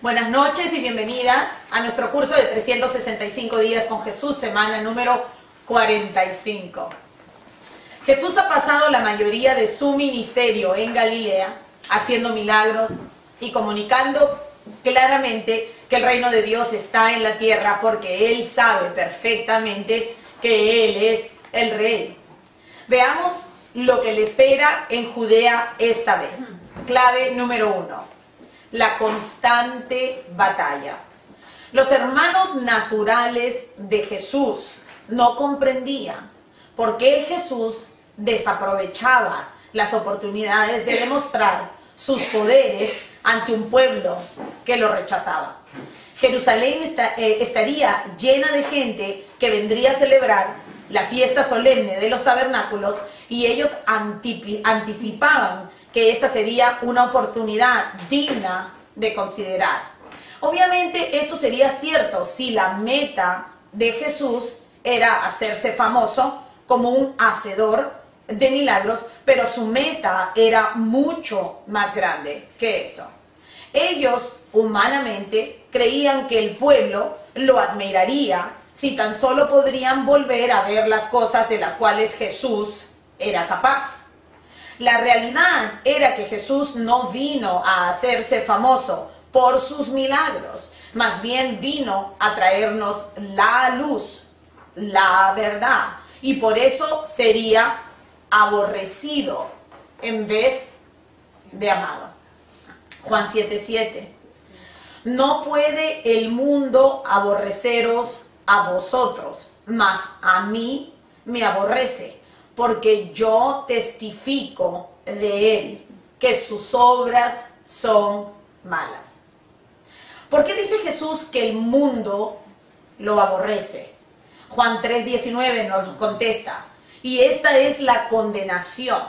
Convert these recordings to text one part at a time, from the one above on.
Buenas noches y bienvenidas a nuestro curso de 365 días con Jesús, semana número 45. Jesús ha pasado la mayoría de su ministerio en Galilea, haciendo milagros y comunicando claramente que el reino de Dios está en la tierra, porque Él sabe perfectamente que Él es el Rey. Veamos lo que le espera en Judea esta vez. Clave número 1. La constante batalla. Los hermanos naturales de Jesús no comprendían por qué Jesús desaprovechaba las oportunidades de demostrar sus poderes ante un pueblo que lo rechazaba. Jerusalén estaría llena de gente que vendría a celebrar la fiesta solemne de los tabernáculos, y ellos anticipaban que esta sería una oportunidad digna de considerar. Obviamente esto sería cierto si la meta de Jesús era hacerse famoso como un hacedor de milagros, pero su meta era mucho más grande que eso. Ellos humanamente creían que el pueblo lo admiraría si tan solo podrían volver a ver las cosas de las cuales Jesús era capaz. La realidad era que Jesús no vino a hacerse famoso por sus milagros, más bien vino a traernos la luz, la verdad, y por eso sería aborrecido en vez de amado. Juan 7:7. No puede el mundo aborreceros a vosotros, mas a mí me aborrece, porque yo testifico de él que sus obras son malas. ¿Por qué dice Jesús que el mundo lo aborrece? Juan 3:19 nos contesta: y esta es la condenación,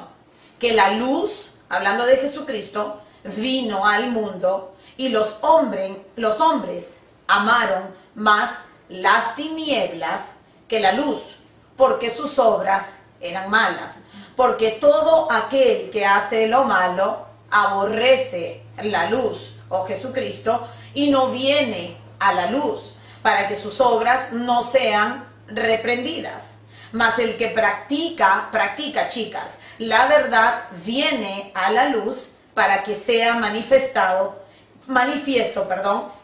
que la luz, hablando de Jesucristo, vino al mundo, y los hombres amaron más las tinieblas que la luz, porque sus obras eran malas. Porque todo aquel que hace lo malo aborrece la luz, o Jesucristo, y no viene a la luz, para que sus obras no sean reprendidas. Mas el que practica, chicas, la verdad viene a la luz, para que sea manifiesto,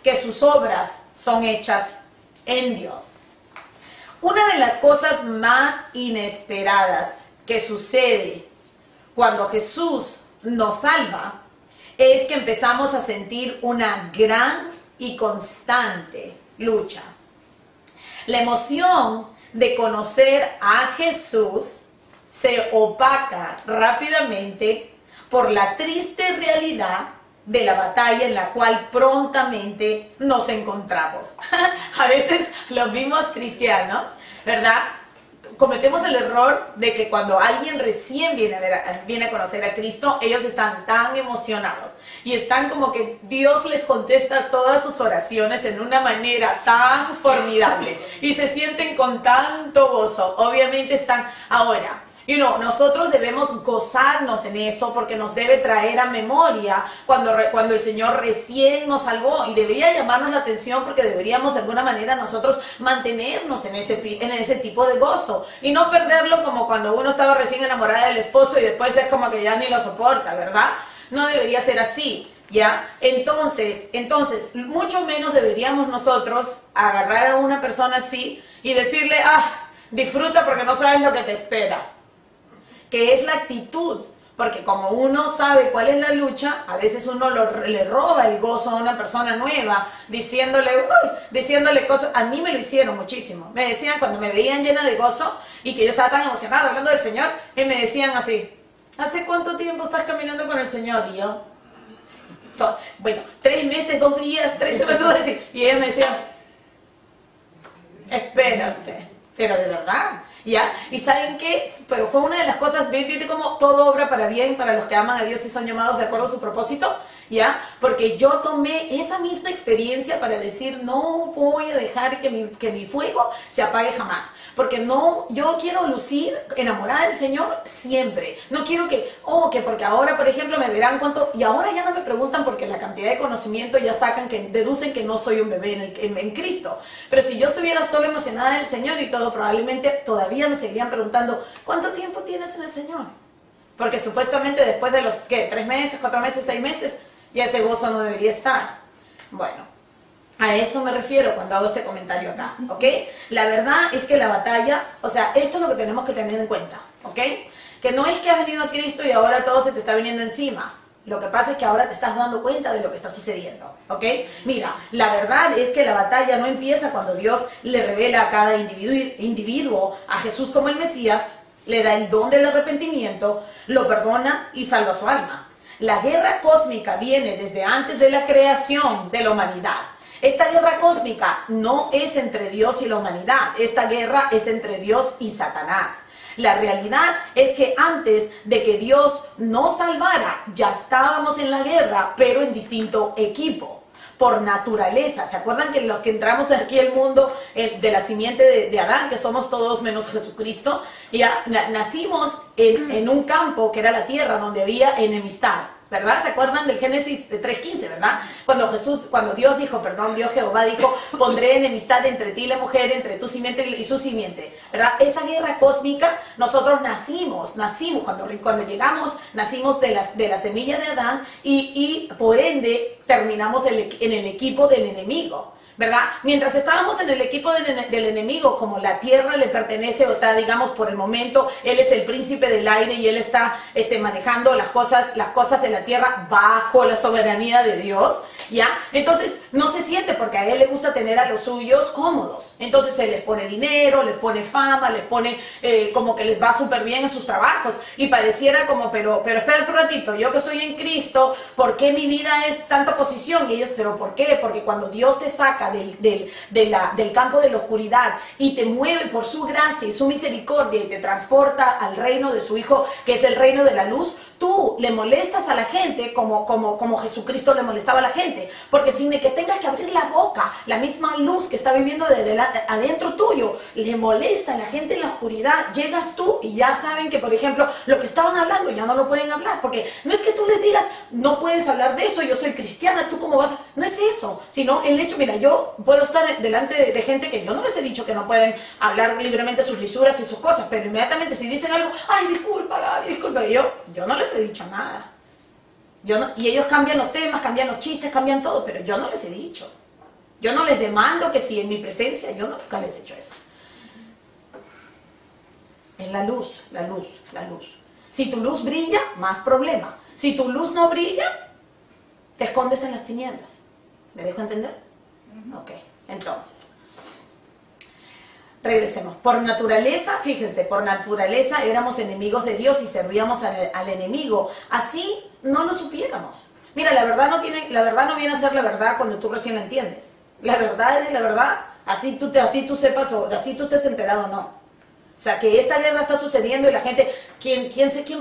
que sus obras son hechas en Dios. Una de las cosas más inesperadas que sucede cuando Jesús nos salva es que empezamos a sentir una gran y constante lucha. La emoción de conocer a Jesús se opaca rápidamente por la triste realidad de la batalla en la cual prontamente nos encontramos. A veces los mismos cristianos, ¿verdad?, cometemos el error de que cuando alguien recién viene a conocer a Cristo, ellos están tan emocionados y están como que Dios les contesta todas sus oraciones en una manera tan formidable y se sienten con tanto gozo. Obviamente están ahora. Nosotros debemos gozarnos en eso, porque nos debe traer a memoria cuando el Señor recién nos salvó, y debería llamarnos la atención, porque deberíamos de alguna manera nosotros mantenernos en ese tipo de gozo y no perderlo como cuando uno estaba recién enamorada del esposo y después es como que ya ni lo soporta, ¿verdad? No debería ser así, ¿ya? Entonces, mucho menos deberíamos nosotros agarrar a una persona así y decirle: disfruta porque no sabes lo que te espera. Que es la actitud, porque como uno sabe cuál es la lucha, a veces uno le roba el gozo a una persona nueva, diciéndole cosas. A mí me lo hicieron muchísimo. Me decían, cuando me veían llena de gozo y que yo estaba tan emocionada hablando del Señor, y me decían así: ¿hace cuánto tiempo estás caminando con el Señor? Y yo, 3 meses, 2 días, 3 semanas, y ellos me decían: espérate, pero de verdad. ¿Ya? ¿Y saben qué? Pero fue una de las cosas, ¿viste cómo todo obra para bien para los que aman a Dios y son llamados de acuerdo a su propósito? ¿ya? Porque yo tomé esa misma experiencia para decir, no voy a dejar que mi fuego se apague jamás. Porque no, yo quiero lucir enamorada del Señor siempre. No quiero que porque ahora, por ejemplo, me verán cuánto, y ahora ya no me preguntan porque la cantidad de conocimiento ya deducen que no soy un bebé en Cristo. Pero si yo estuviera solo emocionada del Señor y todo, probablemente todavía me seguirían preguntando, ¿cuánto tiempo tienes en el Señor? Porque supuestamente después de los, ¿qué? 3 meses, 4 meses, 6 meses, ya ese gozo no debería estar. Bueno, a eso me refiero cuando hago este comentario acá, ¿ok? La verdad es que la batalla, o sea, esto es lo que tenemos que tener en cuenta, ¿ok? Que no es que has venido a Cristo y ahora todo se te está viniendo encima. Lo que pasa es que ahora te estás dando cuenta de lo que está sucediendo, ¿ok? Mira, la verdad es que la batalla no empieza cuando Dios le revela a cada individuo a Jesús como el Mesías, le da el don del arrepentimiento, lo perdona y salva su alma. La guerra cósmica viene desde antes de la creación de la humanidad. Esta guerra cósmica no es entre Dios y la humanidad, esta guerra es entre Dios y Satanás. La realidad es que antes de que Dios nos salvara, ya estábamos en la guerra, pero en distinto equipo, por naturaleza. ¿Se acuerdan que los que entramos aquí al mundo de la simiente de Adán, que somos todos menos Jesucristo, ya nacimos en un campo que era la tierra, donde había enemistad? ¿Verdad? ¿Se acuerdan del Génesis 3:15, verdad? Cuando Dios Jehová dijo, pondré enemistad entre ti y la mujer, entre tu simiente y su simiente, ¿verdad? Esa guerra cósmica, nosotros nacimos, cuando llegamos, nacimos de la semilla de Adán y por ende terminamos en el equipo del enemigo, ¿verdad? Mientras estábamos en el equipo del enemigo, como la tierra le pertenece, o sea, digamos, por el momento, él es el príncipe del aire y él está manejando las cosas de la tierra bajo la soberanía de Dios, ¿ya? Entonces, no se siente porque a él le gusta tener a los suyos cómodos. Entonces, él les pone dinero, les pone fama, les pone como que les va súper bien en sus trabajos y pareciera como, pero espérate un ratito, yo que estoy en Cristo, ¿por qué mi vida es tanta posición? Y ellos, ¿pero por qué? Porque cuando Dios te saca del campo de la oscuridad y te mueve por su gracia y su misericordia y te transporta al reino de su Hijo, que es el reino de la luz, tú le molestas a la gente como Jesucristo le molestaba a la gente, porque sin que tengas que abrir la boca, la misma luz que está viviendo adentro tuyo, le molesta a la gente en la oscuridad. Llegas tú y ya saben que, por ejemplo, lo que estaban hablando ya no lo pueden hablar, porque no es que tú les digas, no puedes hablar de eso, yo soy cristiana, tú cómo vas a... No es eso, sino el hecho, mira, yo puedo estar delante de gente que yo no les he dicho que no pueden hablar libremente sus lisuras y sus cosas, pero inmediatamente si dicen algo, ay, disculpa Gaby, disculpa, y yo no les he dicho nada. Y ellos cambian los temas, cambian los chistes, cambian todo, pero yo no les he dicho. Yo no les demando que si en mi presencia, yo nunca les he hecho eso. En la luz. Si tu luz brilla, más problema. Si tu luz no brilla, te escondes en las tinieblas. ¿Me dejo entender? Ok, entonces, regresemos. Por naturaleza, fíjense, por naturaleza éramos enemigos de Dios y servíamos al enemigo. Así no lo supiéramos. Mira, la verdad no viene a ser la verdad cuando tú recién la entiendes. La verdad es la verdad, así tú sepas o así tú estés enterado o no. O sea, que esta guerra está sucediendo y la gente, ¿quién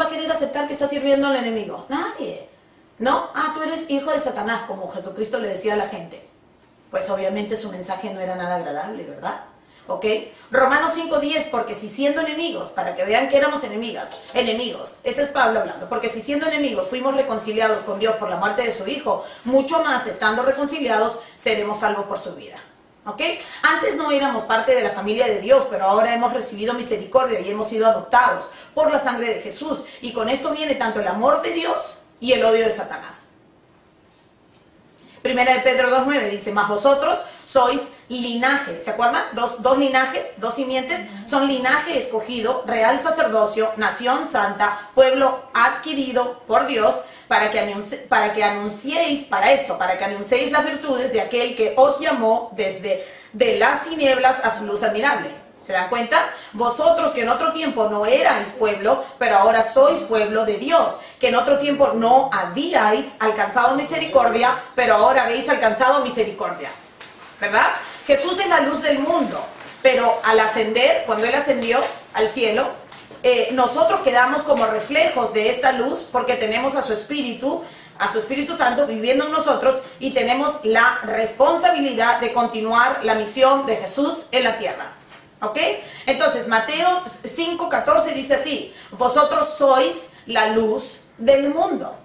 va a querer aceptar que está sirviendo al enemigo? Nadie. ¿No? Ah, tú eres hijo de Satanás, como Jesucristo le decía a la gente. Pues obviamente su mensaje no era nada agradable, ¿verdad? ¿Ok? Romanos 5:10, porque si siendo enemigos, para que vean que éramos enemigos, este es Pablo hablando, porque si siendo enemigos fuimos reconciliados con Dios por la muerte de su Hijo, mucho más estando reconciliados seremos salvos por su vida. ¿Ok? Antes no éramos parte de la familia de Dios, pero ahora hemos recibido misericordia y hemos sido adoptados por la sangre de Jesús, y con esto viene tanto el amor de Dios y el odio de Satanás. Primera de Pedro 2:9 dice, mas vosotros sois linaje. ¿Se acuerdan? Dos linajes, dos simientes. Son linaje escogido, real sacerdocio, nación santa, pueblo adquirido por Dios, para que anunciéis las virtudes de aquel que os llamó de las tinieblas a su luz admirable. ¿Se dan cuenta? Vosotros que en otro tiempo no erais pueblo, pero ahora sois pueblo de Dios, que en otro tiempo no habíais alcanzado misericordia, pero ahora habéis alcanzado misericordia. ¿Verdad? Jesús es la luz del mundo, pero al ascender, cuando Él ascendió al cielo, nosotros quedamos como reflejos de esta luz porque tenemos a su Espíritu a su Espíritu Santo viviendo en nosotros y tenemos la responsabilidad de continuar la misión de Jesús en la tierra. ¿Ok? Entonces, Mateo 5:14 dice así: vosotros sois la luz del mundo.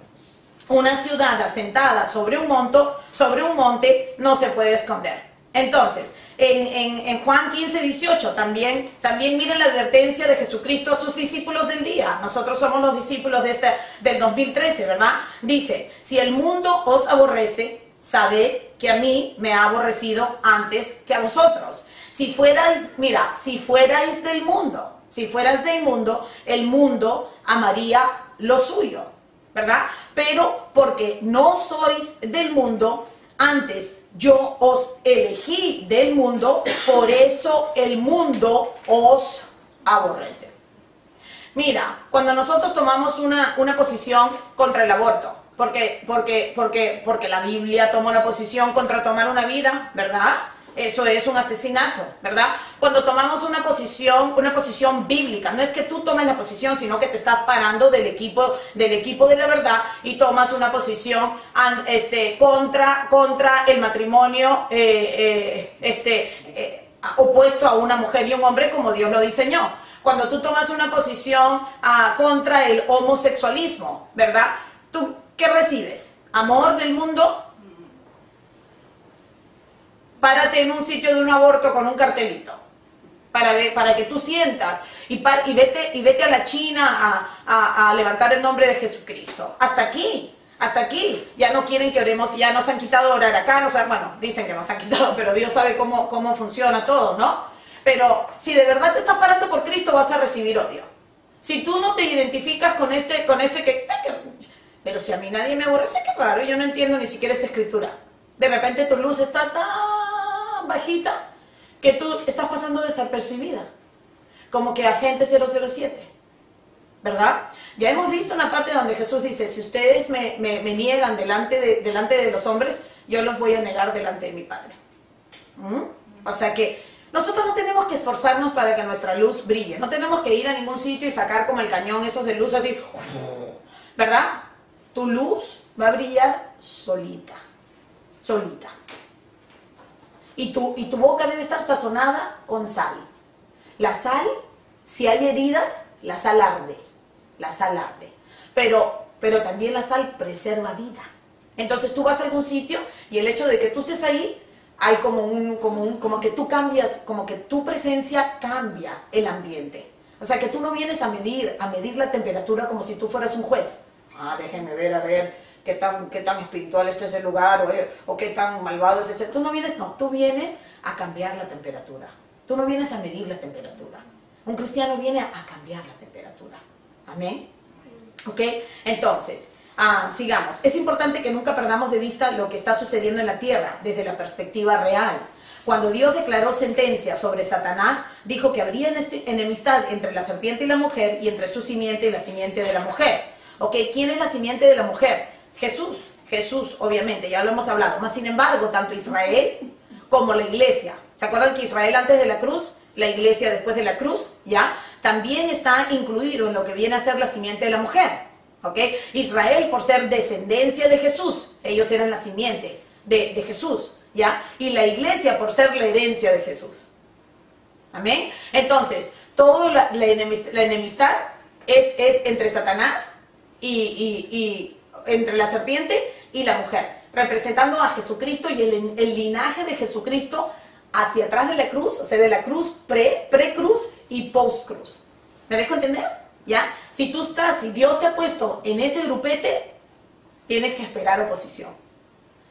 Una ciudad asentada sobre un monte no se puede esconder. Entonces, en Juan 15:18 también miren la advertencia de Jesucristo a sus discípulos del día. Nosotros somos los discípulos del 2013, ¿verdad? Dice: si el mundo os aborrece, sabed que a mí me ha aborrecido antes que a vosotros. Si fuerais del mundo, el mundo amaría lo suyo, ¿verdad? Pero porque no sois del mundo, antes yo os elegí del mundo, por eso el mundo os aborrece. Mira, cuando nosotros tomamos una posición contra el aborto, porque la Biblia toma una posición contra tomar una vida, ¿verdad? Eso es un asesinato, ¿verdad? Cuando tomamos una posición bíblica, no es que tú tomes la posición, sino que te estás parando del equipo de la verdad y tomas una posición contra el matrimonio opuesto a una mujer y un hombre como Dios lo diseñó. Cuando tú tomas una posición contra el homosexualismo, ¿verdad? ¿Tú qué recibes? ¿Amor del mundo? Párate en un sitio de un aborto con un cartelito para que tú sientas y vete a la China a levantar el nombre de Jesucristo. Hasta aquí. Ya no quieren que oremos, ya nos han quitado orar acá, bueno, dicen que nos han quitado, pero Dios sabe cómo funciona todo, ¿no? Pero si de verdad te estás parando por Cristo, vas a recibir odio. Si tú no te identificas con pero si a mí nadie me aborrece, qué raro, yo no entiendo ni siquiera esta escritura. De repente tu luz está tan bajita que tú estás pasando desapercibida, como que agente 007, ¿verdad? Ya hemos visto una parte donde Jesús dice: si ustedes me niegan delante de los hombres, yo los voy a negar delante de mi Padre. O sea que nosotros no tenemos que esforzarnos para que nuestra luz brille, no tenemos que ir a ningún sitio y sacar como el cañón esos de luz así, ¿verdad? Tu luz va a brillar solita. Y tu boca debe estar sazonada con sal. La sal, si hay heridas, la sal arde. Pero también la sal preserva vida. Entonces tú vas a algún sitio y el hecho de que tú estés ahí, hay como que tú cambias, como que tu presencia cambia el ambiente. O sea que tú no vienes a medir la temperatura como si tú fueras un juez. Déjenme ver, a ver qué tan espiritual este es el lugar, o qué tan malvado es este. Tú vienes a cambiar la temperatura. Tú no vienes a medir la temperatura. Un cristiano viene a cambiar la temperatura. Amén. ¿Ok? Entonces, sigamos. Es importante que nunca perdamos de vista lo que está sucediendo en la tierra desde la perspectiva real. Cuando Dios declaró sentencia sobre Satanás, dijo que habría enemistad entre la serpiente y la mujer, y entre su simiente y la simiente de la mujer. ¿Ok? ¿Quién es la simiente de la mujer? Jesús, obviamente, ya lo hemos hablado. Mas, sin embargo, tanto Israel como la iglesia. ¿Se acuerdan que Israel antes de la cruz, la iglesia después de la cruz, ya? También está incluido en lo que viene a ser la simiente de la mujer. ¿Ok? Israel, por ser descendencia de Jesús, ellos eran la simiente de Jesús, ¿ya? Y la iglesia por ser la herencia de Jesús. Amén. Entonces, toda la enemistad es entre Satanás y entre la serpiente y la mujer, representando a Jesucristo y el linaje de Jesucristo hacia atrás de la cruz, o sea, de la cruz pre-cruz y post-cruz. ¿Me dejo entender? ¿Ya? Si Dios te ha puesto en ese grupete, tienes que esperar oposición.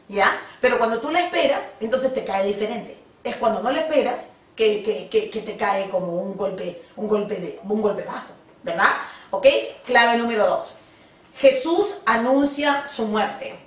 ¿Ya? Pero cuando tú la esperas, entonces te cae diferente. Es cuando no la esperas que te cae como un golpe bajo, ¿verdad? ¿Ok? Clave número 2. Jesús anuncia su muerte.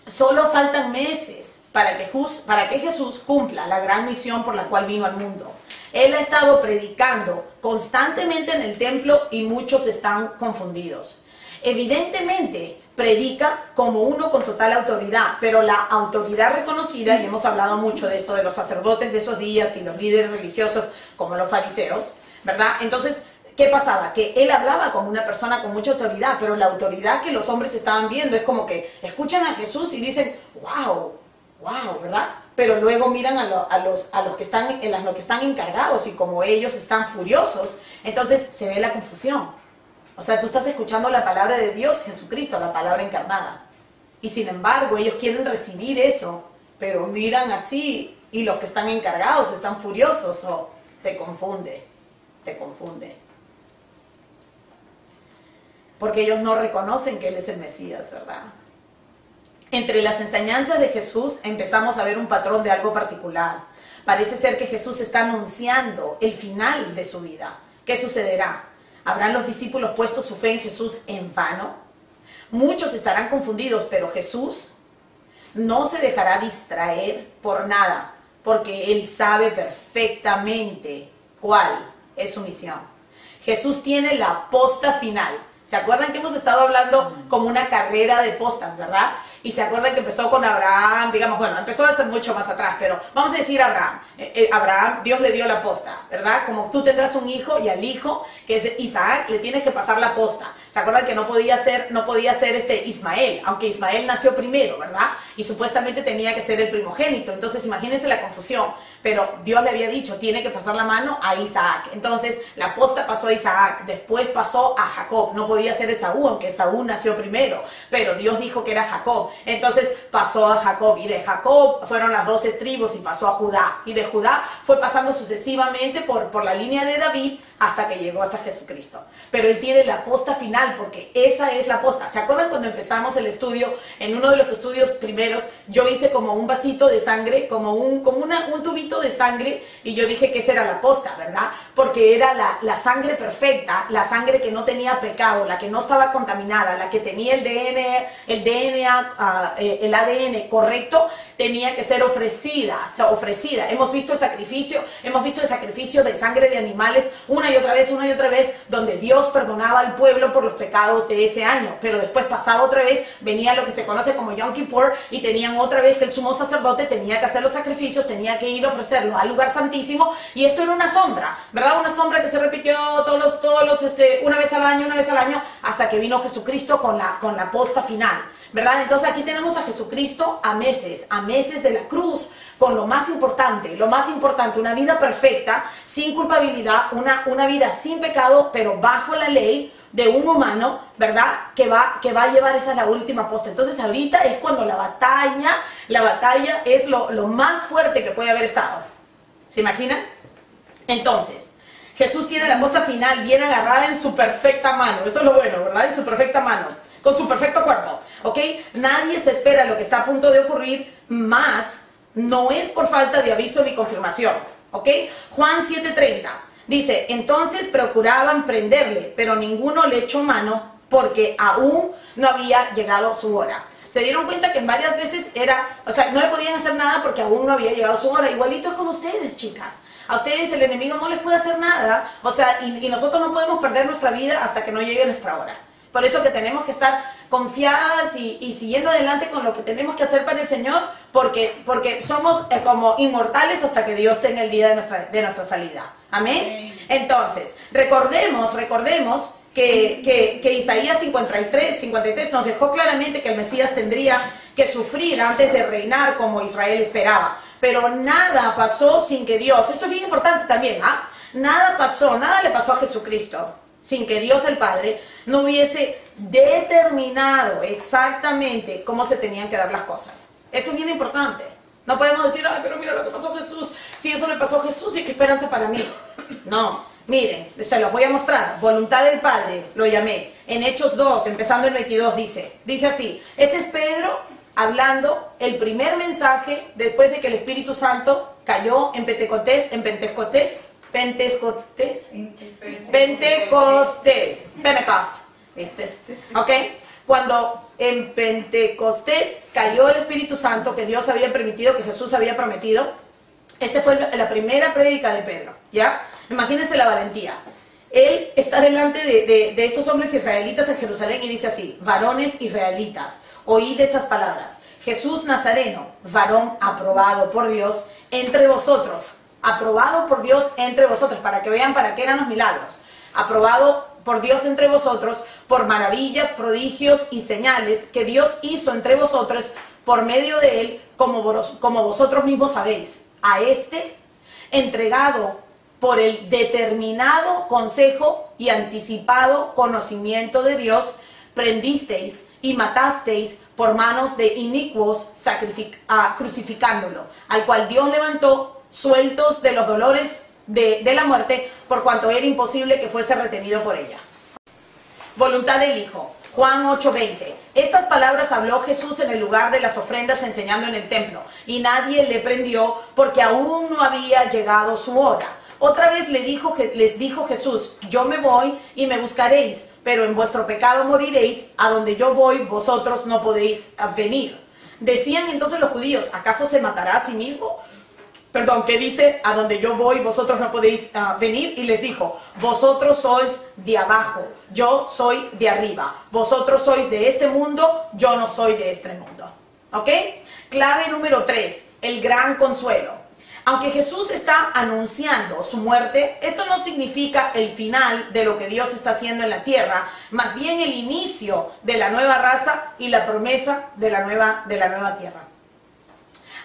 Solo faltan meses para que Jesús cumpla la gran misión por la cual vino al mundo. Él ha estado predicando constantemente en el templo y muchos están confundidos. Evidentemente, predica como uno con total autoridad, pero la autoridad reconocida, y hemos hablado mucho de esto de los sacerdotes de esos días y los líderes religiosos como los fariseos, ¿verdad? Entonces, ¿qué pasaba? Que él hablaba como una persona con mucha autoridad, pero la autoridad que los hombres estaban viendo es como que escuchan a Jesús y dicen, wow, wow, ¿verdad? Pero luego miran a los que están encargados y como ellos están furiosos, entonces se ve la confusión. O sea, tú estás escuchando la palabra de Dios, Jesucristo, la palabra encarnada. Y sin embargo, ellos quieren recibir eso, pero miran así y los que están encargados están furiosos. O te confunde, te confunde. Porque ellos no reconocen que Él es el Mesías, ¿verdad? Entre las enseñanzas de Jesús empezamos a ver un patrón de algo particular. Parece ser que Jesús está anunciando el final de su vida. ¿Qué sucederá? ¿Habrán los discípulos puesto su fe en Jesús en vano? Muchos estarán confundidos, pero Jesús no se dejará distraer por nada, porque Él sabe perfectamente cuál es su misión. Jesús tiene la posta final. ¿Se acuerdan que hemos estado hablando como una carrera de postas, verdad? Y se acuerdan que empezó con Abraham, digamos, bueno, empezó hace mucho más atrás, pero vamos a decir Abraham. Abraham, Dios le dio la posta, ¿verdad? Como tú tendrás un hijo y al hijo, que es Isaac, le tienes que pasar la posta. ¿Se acuerdan que no podía ser Ismael, aunque Ismael nació primero, ¿verdad? Y supuestamente tenía que ser el primogénito. Entonces imagínense la confusión. Pero Dios le había dicho, tiene que pasar la mano a Isaac. Entonces la posta pasó a Isaac, después pasó a Jacob. No podía ser Esaú, aunque Esaú nació primero, pero Dios dijo que era Jacob. Entonces pasó a Jacob, y de Jacob fueron las 12 tribus y pasó a Judá. Y de Judá fue pasando sucesivamente por la línea de David hasta que llegó hasta Jesucristo. Pero Él tiene la posta final, porque esa es la posta. ¿Se acuerdan cuando empezamos el estudio? En uno de los estudios primeros, yo hice como un vasito de sangre, como un tubito de sangre, y yo dije que esa era la posta, ¿verdad? Porque era la sangre perfecta, la sangre que no tenía pecado, la que no estaba contaminada, la que tenía el ADN correcto, tenía que ser ofrecida. Hemos visto el sacrificio de sangre de animales una y otra vez, donde Dios perdonaba al pueblo por los pecados de ese año, pero después pasaba otra vez, venía lo que se conoce como Yom Kippur, y tenían otra vez que el sumo sacerdote tenía que hacer los sacrificios, tenía que ir a ofrecerlo al lugar santísimo, y esto era una sombra, ¿verdad? Una sombra que se repitió una vez al año, hasta que vino Jesucristo con la posta final, ¿verdad? Entonces aquí tenemos a Jesucristo a meses de la cruz, con lo más importante, una vida perfecta, sin culpabilidad, una vida sin pecado, pero bajo la ley de un humano, ¿verdad? Que va a llevar esa la última posta. Entonces ahorita es cuando la batalla es lo más fuerte que puede haber estado. ¿Se imaginan? Entonces, Jesús tiene la posta final bien agarrada en su perfecta mano. Eso es lo bueno, ¿verdad? En su perfecta mano, con su perfecto cuerpo, ¿ok? Nadie se espera lo que está a punto de ocurrir, más no es por falta de aviso ni confirmación, ¿ok? Juan 7:30 dice, entonces procuraban prenderle, pero ninguno le echó mano porque aún no había llegado su hora. Se dieron cuenta que en varias veces no le podían hacer nada porque aún no había llegado su hora. Igualito es con ustedes, chicas. A ustedes el enemigo no les puede hacer nada, y nosotros no podemos perder nuestra vida hasta que no llegue nuestra hora. Por eso que tenemos que estar confiadas y siguiendo adelante con lo que tenemos que hacer para el Señor, porque somos como inmortales hasta que Dios tenga el día de nuestra salida. Amén. Entonces, recordemos que Isaías 53 nos dejó claramente que el Mesías tendría que sufrir antes de reinar como Israel esperaba. Pero nada pasó sin que Dios, esto es bien importante también, nada le pasó a Jesucristo sin que Dios el Padre no hubiese determinado exactamente cómo se tenían que dar las cosas. Esto es bien importante. No podemos decir, ay, pero mira lo que pasó a Jesús. Si eso le pasó a Jesús, ¿y qué esperanza para mí? No, miren, se los voy a mostrar. Voluntad del Padre, lo llamé. En Hechos 2, empezando el 22, dice así. Este es Pedro hablando el primer mensaje después de que el Espíritu Santo cayó en Pentecostés, ¿ok? Cuando en Pentecostés cayó el Espíritu Santo que Dios había permitido, que Jesús había prometido, esta fue la primera prédica de Pedro, ¿ya? Imagínense la valentía. Él está delante de estos hombres israelitas en Jerusalén y dice así, varones israelitas, oíd estas palabras, Jesús Nazareno, varón aprobado por Dios entre vosotros, para que vean para qué eran los milagros. aprobado por Dios entre vosotros, por maravillas, prodigios y señales que Dios hizo entre vosotros por medio de él, como vosotros mismos sabéis. A este, entregado por el determinado consejo y anticipado conocimiento de Dios, prendisteis y matasteis por manos de inicuos, crucificándolo, al cual Dios levantó sueltos de los dolores de la muerte, por cuanto era imposible que fuese retenido por ella. Voluntad del Hijo. Juan 8:20. Estas palabras habló Jesús en el lugar de las ofrendas enseñando en el templo, y nadie le prendió porque aún no había llegado su hora. Otra vez les dijo Jesús: yo me voy y me buscaréis, pero en vuestro pecado moriréis. A donde yo voy, vosotros no podéis venir. Decían entonces los judíos: ¿acaso se matará a sí mismo? Perdón, ¿qué dice? A donde yo voy, vosotros no podéis venir. Y les dijo: vosotros sois de abajo, yo soy de arriba. Vosotros sois de este mundo, yo no soy de este mundo. ¿Ok? Clave número 3, el gran consuelo. Aunque Jesús está anunciando su muerte, esto no significa el final de lo que Dios está haciendo en la tierra, más bien el inicio de la nueva raza y la promesa de la nueva tierra.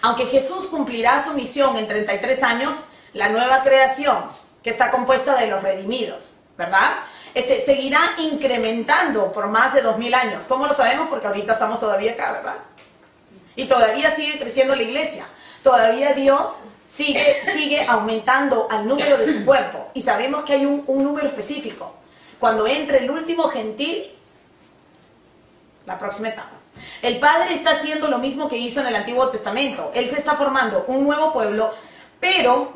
Aunque Jesús cumplirá su misión en 33 años, la nueva creación, que está compuesta de los redimidos, ¿verdad? Seguirá incrementando por más de 2000 años. ¿Cómo lo sabemos? Porque ahorita estamos todavía acá, ¿verdad? Y todavía sigue creciendo la iglesia. Todavía Dios sigue aumentando al número de su cuerpo. Y sabemos que hay un número específico. Cuando entre el último gentil, la próxima etapa. El Padre está haciendo lo mismo que hizo en el Antiguo Testamento. Él se está formando un nuevo pueblo, pero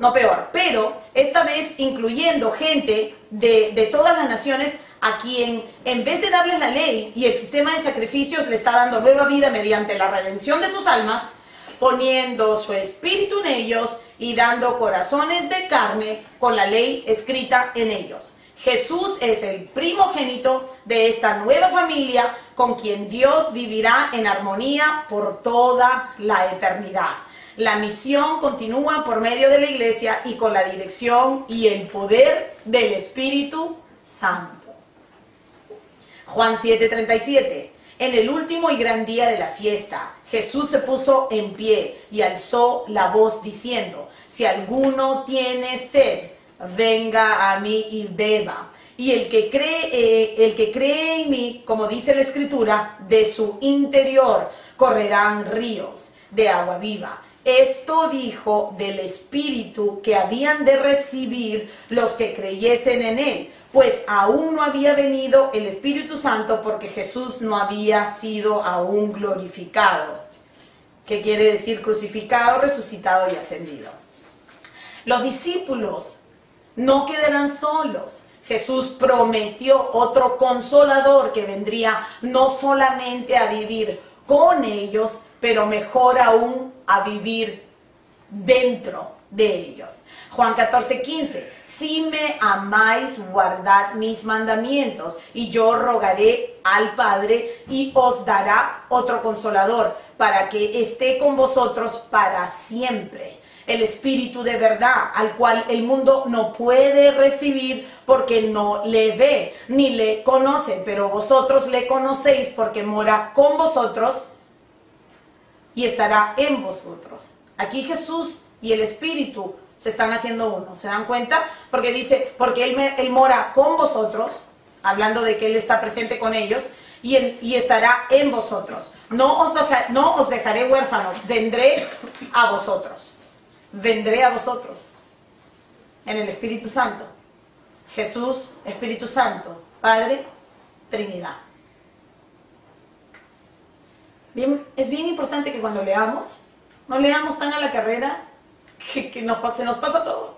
esta vez incluyendo gente de todas las naciones, a quien en vez de darles la ley y el sistema de sacrificios, le está dando nueva vida mediante la redención de sus almas, poniendo su espíritu en ellos y dando corazones de carne con la ley escrita en ellos. Jesús es el primogénito de esta nueva familia con quien Dios vivirá en armonía por toda la eternidad. La misión continúa por medio de la iglesia y con la dirección y el poder del Espíritu Santo. Juan 7:37. En el último y gran día de la fiesta, Jesús se puso en pie y alzó la voz diciendo: si alguno tiene sed, venga a mí y beba. Y el que cree en mí, como dice la Escritura, de su interior correrán ríos de agua viva. Esto dijo del Espíritu que habían de recibir los que creyesen en él, pues aún no había venido el Espíritu Santo porque Jesús no había sido aún glorificado. ¿Qué quiere decir crucificado, resucitado y ascendido? Los discípulos no quedarán solos. Jesús prometió otro consolador que vendría no solamente a vivir con ellos, pero mejor aún a vivir dentro de ellos. Juan 14:15. Si me amáis, guardad mis mandamientos, y yo rogaré al Padre y os dará otro consolador para que esté con vosotros para siempre. El Espíritu de verdad, al cual el mundo no puede recibir porque no le ve ni le conoce, pero vosotros le conocéis porque mora con vosotros y estará en vosotros. Aquí Jesús y el Espíritu se están haciendo uno, ¿se dan cuenta? Porque dice, porque Él mora con vosotros, hablando de que Él está presente con ellos, y estará en vosotros. No os dejaré huérfanos, vendré a vosotros. Vendré a vosotros en el Espíritu Santo. Jesús, Espíritu Santo, Padre, Trinidad. Bien, es bien importante que cuando leamos, no leamos tan a la carrera que se nos pasa todo.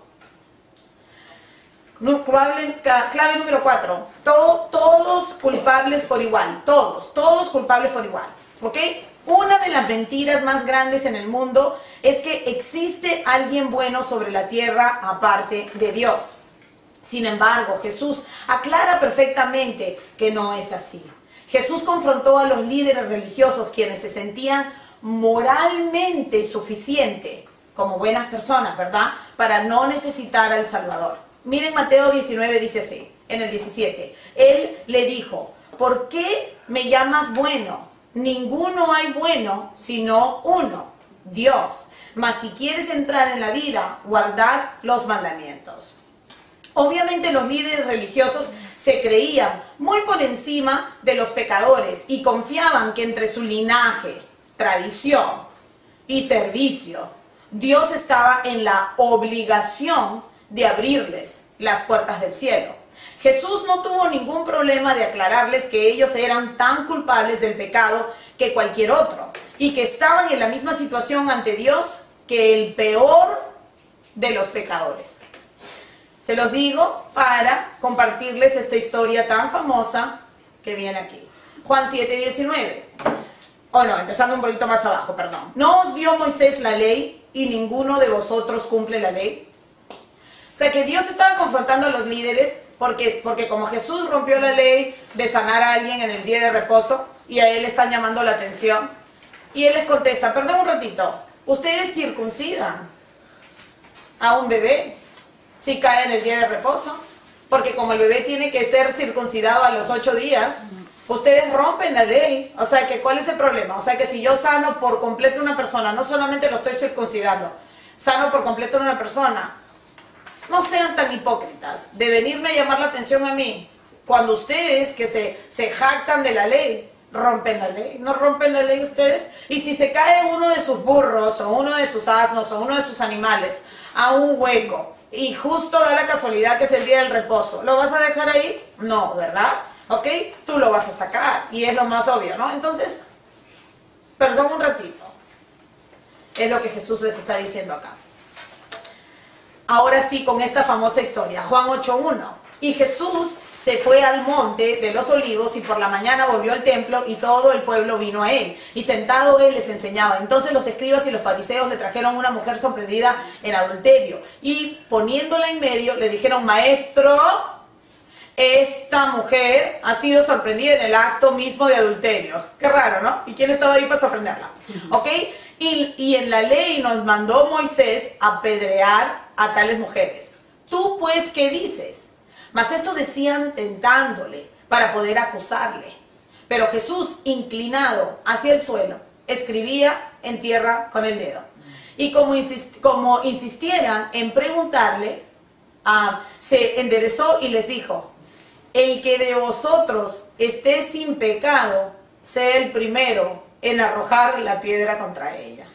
Clave número 4. Todos culpables por igual. Todos culpables por igual. ¿Ok? Una de las mentiras más grandes en el mundo es que existe alguien bueno sobre la tierra aparte de Dios. Sin embargo, Jesús aclara perfectamente que no es así. Jesús confrontó a los líderes religiosos quienes se sentían moralmente suficientes como buenas personas, ¿verdad?, para no necesitar al Salvador. Miren Mateo 19, dice así: en el 17. Él le dijo, ¿por qué me llamas bueno? Ninguno hay bueno sino uno, Dios. Mas si quieres entrar en la vida, guardad los mandamientos. Obviamente los líderes religiosos se creían muy por encima de los pecadores y confiaban que entre su linaje, tradición y servicio, Dios estaba en la obligación de abrirles las puertas del cielo. Jesús no tuvo ningún problema de aclararles que ellos eran tan culpables del pecado que cualquier otro y que estaban en la misma situación ante Dios que el peor de los pecadores. Se los digo para compartirles esta historia tan famosa que viene aquí. Juan 7:19. Empezando un poquito más abajo, perdón. ¿No os dio Moisés la ley y ninguno de vosotros cumple la ley? O sea que Dios estaba confrontando a los líderes porque como Jesús rompió la ley de sanar a alguien en el día de reposo y a él le están llamando la atención. Y él les contesta, perdón un ratito, ¿ustedes circuncidan a un bebé si cae en el día de reposo? Porque como el bebé tiene que ser circuncidado a los 8 días, ustedes rompen la ley. O sea que ¿cuál es el problema? O sea que si yo sano por completo a una persona, no solamente lo estoy circuncidando, sano por completo a una persona, no sean tan hipócritas de venirme a llamar la atención a mí, cuando ustedes que se jactan de la ley, rompen la ley. ¿No rompen la ley ustedes? Y si se cae uno de sus burros, o uno de sus asnos, o uno de sus animales, a un hueco, y justo da la casualidad que es el día del reposo, ¿lo vas a dejar ahí? No, ¿verdad? ¿Ok? Tú lo vas a sacar, y es lo más obvio, ¿no? Entonces, perdón un ratito. Es lo que Jesús les está diciendo acá. Ahora sí, con esta famosa historia, Juan 8:1. Y Jesús se fue al monte de los olivos y por la mañana volvió al templo y todo el pueblo vino a él. Y sentado él les enseñaba. Entonces los escribas y los fariseos le trajeron una mujer sorprendida en adulterio. Y poniéndola en medio le dijeron, maestro, esta mujer ha sido sorprendida en el acto mismo de adulterio. Qué raro, ¿no? ¿Y quién estaba ahí para sorprenderla? ¿Ok? Y en la ley nos mandó Moisés apedrear a tales mujeres. ¿Tú pues qué dices? Mas esto decían tentándole para poder acusarle. Pero Jesús, inclinado hacia el suelo, escribía en tierra con el dedo. Y como insistieran en preguntarle, se enderezó y les dijo, el que de vosotros esté sin pecado, sea el primero en arrojar la piedra contra ella.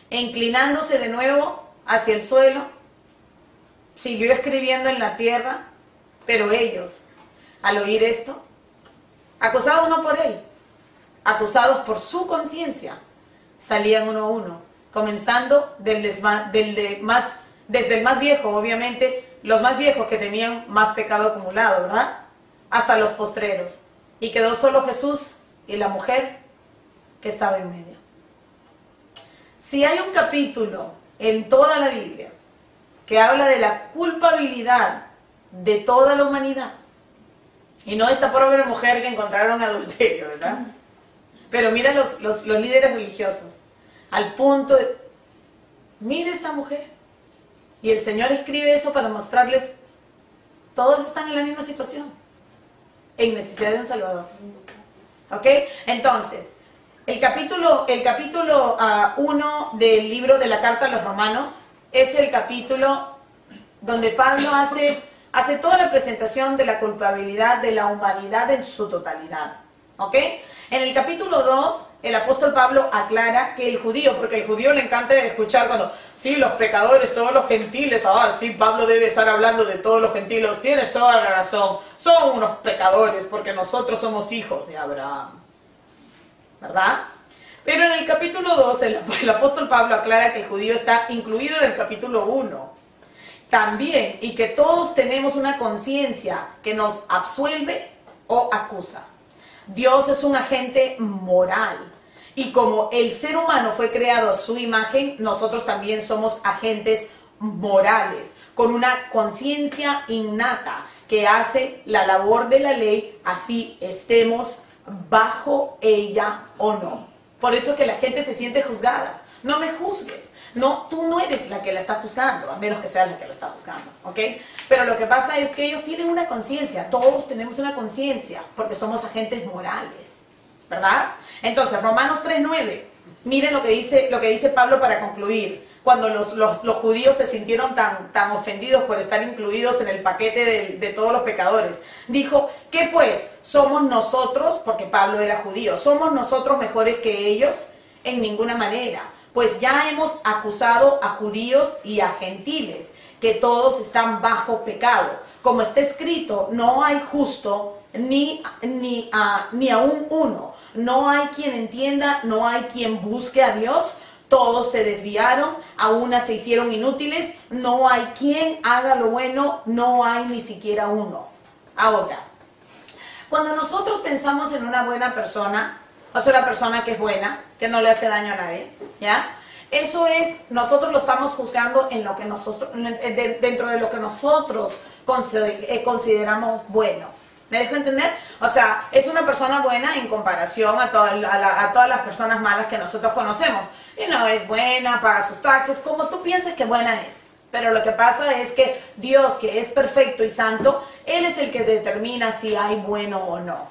E inclinándose de nuevo hacia el suelo, siguió escribiendo en la tierra, pero ellos, al oír esto, acusados no por él, acusados por su conciencia, salían uno a uno, comenzando desde el más viejo, obviamente, los más viejos que tenían más pecado acumulado, ¿verdad? Hasta los postreros. Y quedó solo Jesús y la mujer que estaba en medio. Si hay un capítulo en toda la Biblia que habla de la culpabilidad de toda la humanidad, y no esta pobre mujer que encontraron adulterio, ¿verdad? Pero mira los líderes religiosos, al punto de, mira esta mujer, y el Señor escribe eso para mostrarles, todos están en la misma situación, en necesidad de un Salvador. ¿Ok? Entonces, el capítulo 1 del libro de la Carta a los Romanos es el capítulo donde Pablo hace toda la presentación de la culpabilidad de la humanidad en su totalidad. ¿Ok? En el capítulo 2, el apóstol Pablo aclara que el judío, porque al judío le encanta escuchar cuando, sí, los pecadores, todos los gentiles, sí, Pablo debe estar hablando de todos los gentiles, tienes toda la razón, son unos pecadores porque nosotros somos hijos de Abraham, ¿verdad? Pero en el capítulo 2, el apóstol Pablo aclara que el judío está incluido en el capítulo 1 también, y que todos tenemos una conciencia que nos absuelve o acusa. Dios es un agente moral, y como el ser humano fue creado a su imagen, nosotros también somos agentes morales, con una conciencia innata que hace la labor de la ley, así estemos bajo ella o no. Por eso que la gente se siente juzgada. No me juzgues. No, tú no eres la que la está juzgando, a menos que seas la que la está juzgando, ¿ok? Pero lo que pasa es que ellos tienen una conciencia, todos tenemos una conciencia, porque somos agentes morales, ¿verdad? Entonces, Romanos 3:9, miren lo que dice Pablo para concluir. Cuando los judíos se sintieron tan ofendidos por estar incluidos en el paquete de todos los pecadores. Dijo, ¿qué pues? ¿Somos nosotros? Porque Pablo era judío. ¿Somos nosotros mejores que ellos? En ninguna manera. Pues ya hemos acusado a judíos y a gentiles, que todos están bajo pecado. Como está escrito, no hay justo ni aún uno. No hay quien entienda, no hay quien busque a Dios. Todos se desviaron, a unas se hicieron inútiles, no hay quien haga lo bueno, no hay ni siquiera uno. Ahora, cuando nosotros pensamos en una buena persona, o sea, una persona que es buena, que no le hace daño a nadie, ¿ya? Eso es, nosotros lo estamos juzgando en lo que nosotros, dentro de lo que nosotros consideramos bueno. ¿Me dejo entender? O sea, es una persona buena en comparación a todas las personas malas que nosotros conocemos. Y no es buena, paga sus taxes, como tú pienses que buena es. Pero lo que pasa es que Dios, que es perfecto y santo, Él es el que determina si hay bueno o no.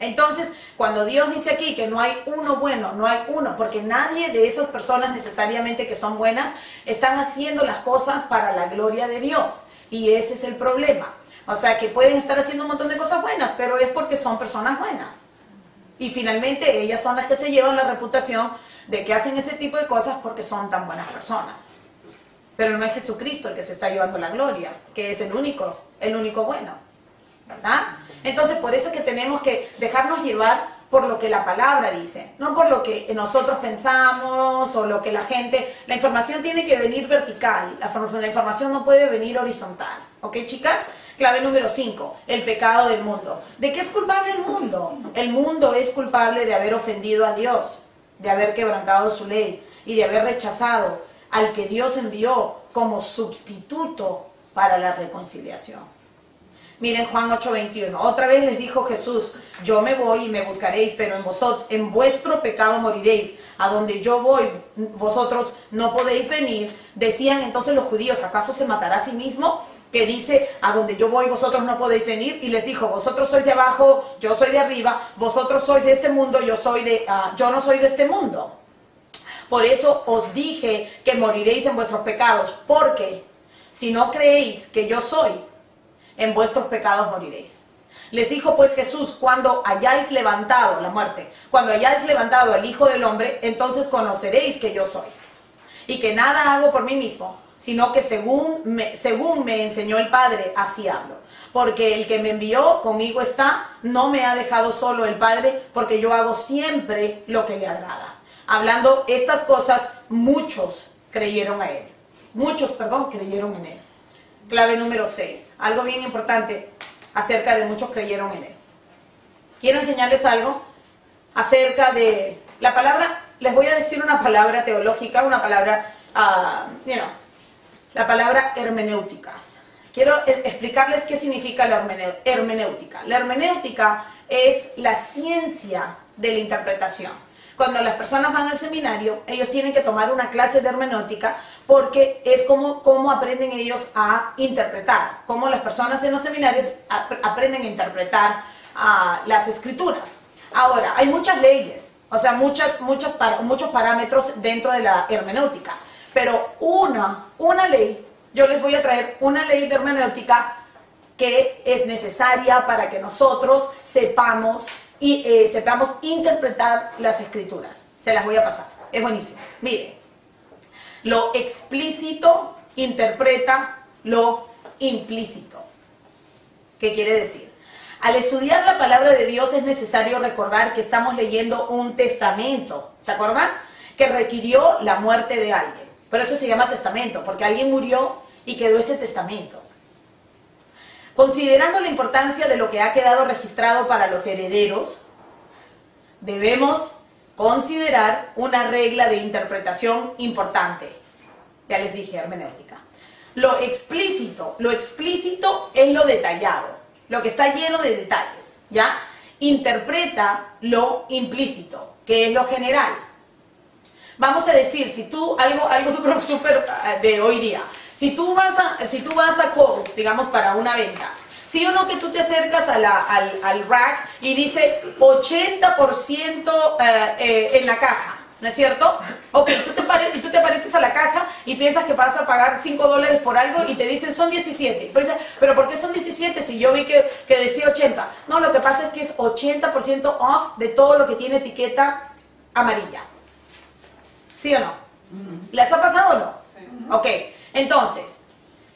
Entonces, cuando Dios dice aquí que no hay uno bueno, no hay uno, porque nadie de esas personas necesariamente que son buenas están haciendo las cosas para la gloria de Dios. Y ese es el problema. O sea, que pueden estar haciendo un montón de cosas buenas, pero es porque son personas buenas. Y finalmente ellas son las que se llevan la reputación de que hacen ese tipo de cosas porque son tan buenas personas. Pero no es Jesucristo el que se está llevando la gloria, que es el único bueno, ¿verdad? Entonces, por eso es que tenemos que dejarnos llevar por lo que la palabra dice, no por lo que nosotros pensamos o lo que la información tiene que venir vertical, la información no puede venir horizontal, ¿ok, chicas? Clave número 5, el pecado del mundo. ¿De qué es culpable el mundo? El mundo es culpable de haber ofendido a Dios, de haber quebrantado su ley y de haber rechazado al que Dios envió como sustituto para la reconciliación. Miren Juan 8:21, otra vez les dijo Jesús, yo me voy y me buscaréis, pero en vuestro pecado moriréis. A donde yo voy, vosotros no podéis venir. Decían entonces los judíos, ¿acaso se matará a sí mismo? Que dice, a donde yo voy, vosotros no podéis venir. Y les dijo, vosotros sois de abajo, yo soy de arriba, vosotros sois de este mundo, yo no soy de este mundo. Por eso os dije que moriréis en vuestros pecados, porque si no creéis que yo soy, en vuestros pecados moriréis. Les dijo pues Jesús, cuando hayáis levantado la muerte, cuando hayáis levantado al Hijo del Hombre, entonces conoceréis que yo soy. Y que nada hago por mí mismo, sino que según me enseñó el Padre, así hablo. Porque el que me envió conmigo está, no me ha dejado solo el Padre, porque yo hago siempre lo que le agrada. Hablando estas cosas, muchos creyeron a él. Muchos, creyeron en él. Clave número 6. Algo bien importante acerca de muchos creyeron en él. Quiero enseñarles algo acerca de la palabra. Les voy a decir una palabra teológica, una palabra, la palabra hermenéuticas. Quiero explicarles qué significa la hermenéutica. La hermenéutica es la ciencia de la interpretación. Cuando las personas van al seminario, ellos tienen que tomar una clase de hermenéutica porque es como aprenden ellos a interpretar, como las personas en los seminarios aprenden a interpretar las escrituras. Ahora, hay muchas leyes, o sea, muchos parámetros dentro de la hermenéutica, pero una ley, yo les voy a traer una ley de hermenéutica que es necesaria para que nosotros sepamos interpretar las escrituras. Se las voy a pasar, es buenísimo. Miren, lo explícito interpreta lo implícito. ¿Qué quiere decir? Al estudiar la palabra de Dios es necesario recordar que estamos leyendo un testamento, ¿se acuerdan? Que requirió la muerte de alguien. Por eso se llama testamento, porque alguien murió y quedó este testamento. Considerando la importancia de lo que ha quedado registrado para los herederos, debemos considerar una regla de interpretación importante. Ya les dije, hermenéutica. Lo explícito es lo detallado, lo que está lleno de detalles, ¿ya? Interpreta lo implícito, que es lo general. Vamos a decir, si tú, algo súper de hoy día, si tú vas a Kohl's, digamos, para una venta, ¿sí o no que tú te acercas al rack y dice 80% en la caja? ¿No es cierto? Ok, tú te pareces a la caja y piensas que vas a pagar $5 por algo y te dicen son 17. Pero ¿por qué son 17 si yo vi que decía 80? No, lo que pasa es que es 80% off de todo lo que tiene etiqueta amarilla. ¿Sí o no? ¿Les ha pasado o no? Sí. Ok, entonces,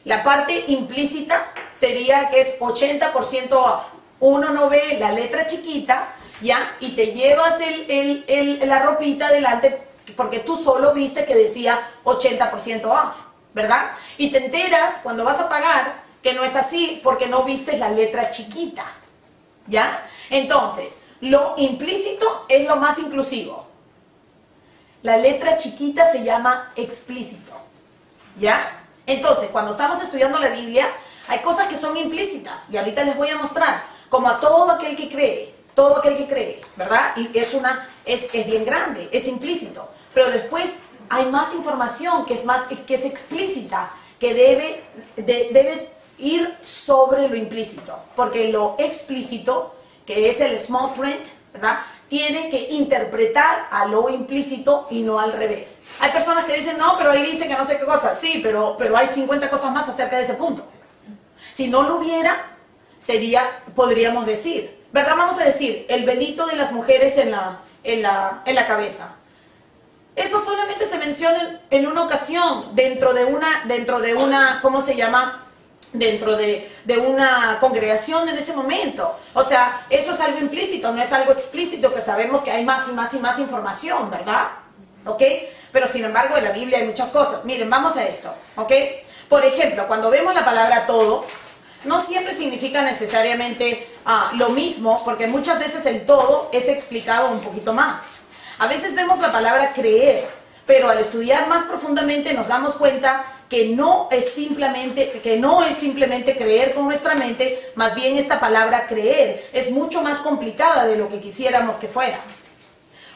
la parte implícita sería que es 80% off. Uno no ve la letra chiquita, ¿ya? Y te llevas la ropita adelante porque tú solo viste que decía 80% off, ¿verdad? Y te enteras cuando vas a pagar que no es así porque no viste la letra chiquita, ¿ya? Entonces, lo implícito es lo más inclusivo. La letra chiquita se llama explícito, ¿ya? Entonces, cuando estamos estudiando la Biblia, hay cosas que son implícitas y ahorita les voy a mostrar, como a todo aquel que cree, ¿verdad? Y es bien grande, es implícito, pero después hay más información que es explícita, que debe ir sobre lo implícito, porque lo explícito, que es el small print, ¿verdad?, tiene que interpretar a lo implícito y no al revés. Hay personas que dicen, no, pero ahí dice que no sé qué cosa. Sí, pero hay 50 cosas más acerca de ese punto. Si no lo hubiera, podríamos decir, ¿verdad? Vamos a decir, el velito de las mujeres en la cabeza. Eso solamente se menciona en una ocasión, dentro de una, ¿cómo se llama?, dentro de una congregación en ese momento. O sea, eso es algo implícito, no es algo explícito, que sabemos que hay más y más y más información, ¿verdad? ¿Ok? Pero sin embargo en la Biblia hay muchas cosas. Miren, vamos a esto, ¿ok? Por ejemplo, cuando vemos la palabra todo, no siempre significa necesariamente lo mismo, porque muchas veces el todo es explicado un poquito más. A veces vemos la palabra creer, pero al estudiar más profundamente nos damos cuenta que no es simplemente creer con nuestra mente, más bien esta palabra creer es mucho más complicada de lo que quisiéramos que fuera.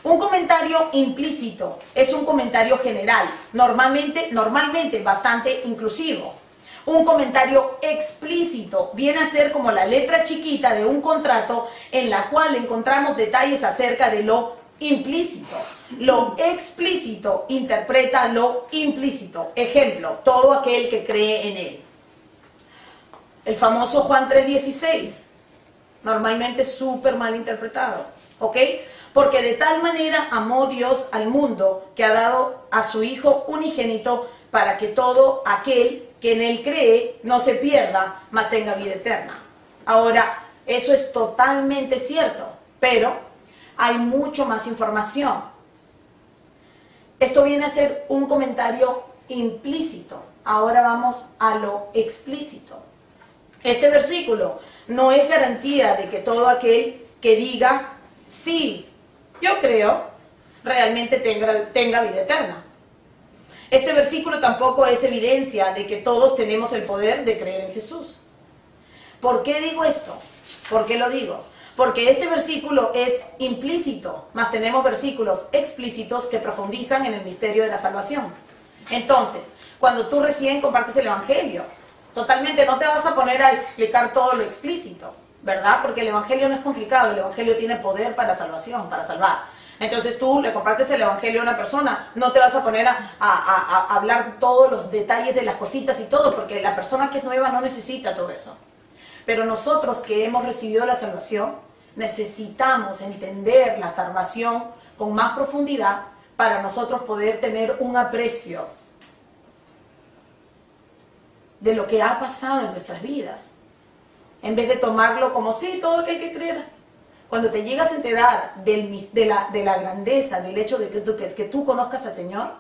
Un comentario implícito es un comentario general, normalmente bastante inclusivo. Un comentario explícito viene a ser como la letra chiquita de un contrato en la cual encontramos detalles acerca de lo implícito. Lo explícito interpreta lo implícito. Ejemplo, todo aquel que cree en él. El famoso Juan 3:16, normalmente súper mal interpretado, ¿ok? Porque de tal manera amó Dios al mundo que ha dado a su Hijo unigénito para que todo aquel que en él cree no se pierda, mas tenga vida eterna. Ahora, eso es totalmente cierto, pero hay mucho más información. Esto viene a ser un comentario implícito. Ahora vamos a lo explícito. Este versículo no es garantía de que todo aquel que diga, sí, yo creo, realmente tenga vida eterna. Este versículo tampoco es evidencia de que todos tenemos el poder de creer en Jesús. ¿Por qué digo esto? ¿Por qué lo digo? Porque este versículo es implícito, más tenemos versículos explícitos que profundizan en el misterio de la salvación. Entonces, cuando tú recién compartes el Evangelio, totalmente no te vas a poner a explicar todo lo explícito, ¿verdad? Porque el Evangelio no es complicado, el Evangelio tiene poder para salvación, para salvar. Entonces tú le compartes el Evangelio a una persona, no te vas a poner a hablar todos los detalles de las cositas y todo, porque la persona que es nueva no necesita todo eso. Pero nosotros que hemos recibido la salvación, necesitamos entender la salvación con más profundidad para nosotros poder tener un aprecio de lo que ha pasado en nuestras vidas. En vez de tomarlo como, sí, todo aquel que crea. Cuando te llegas a enterar de la grandeza, del hecho de que tú conozcas al Señor,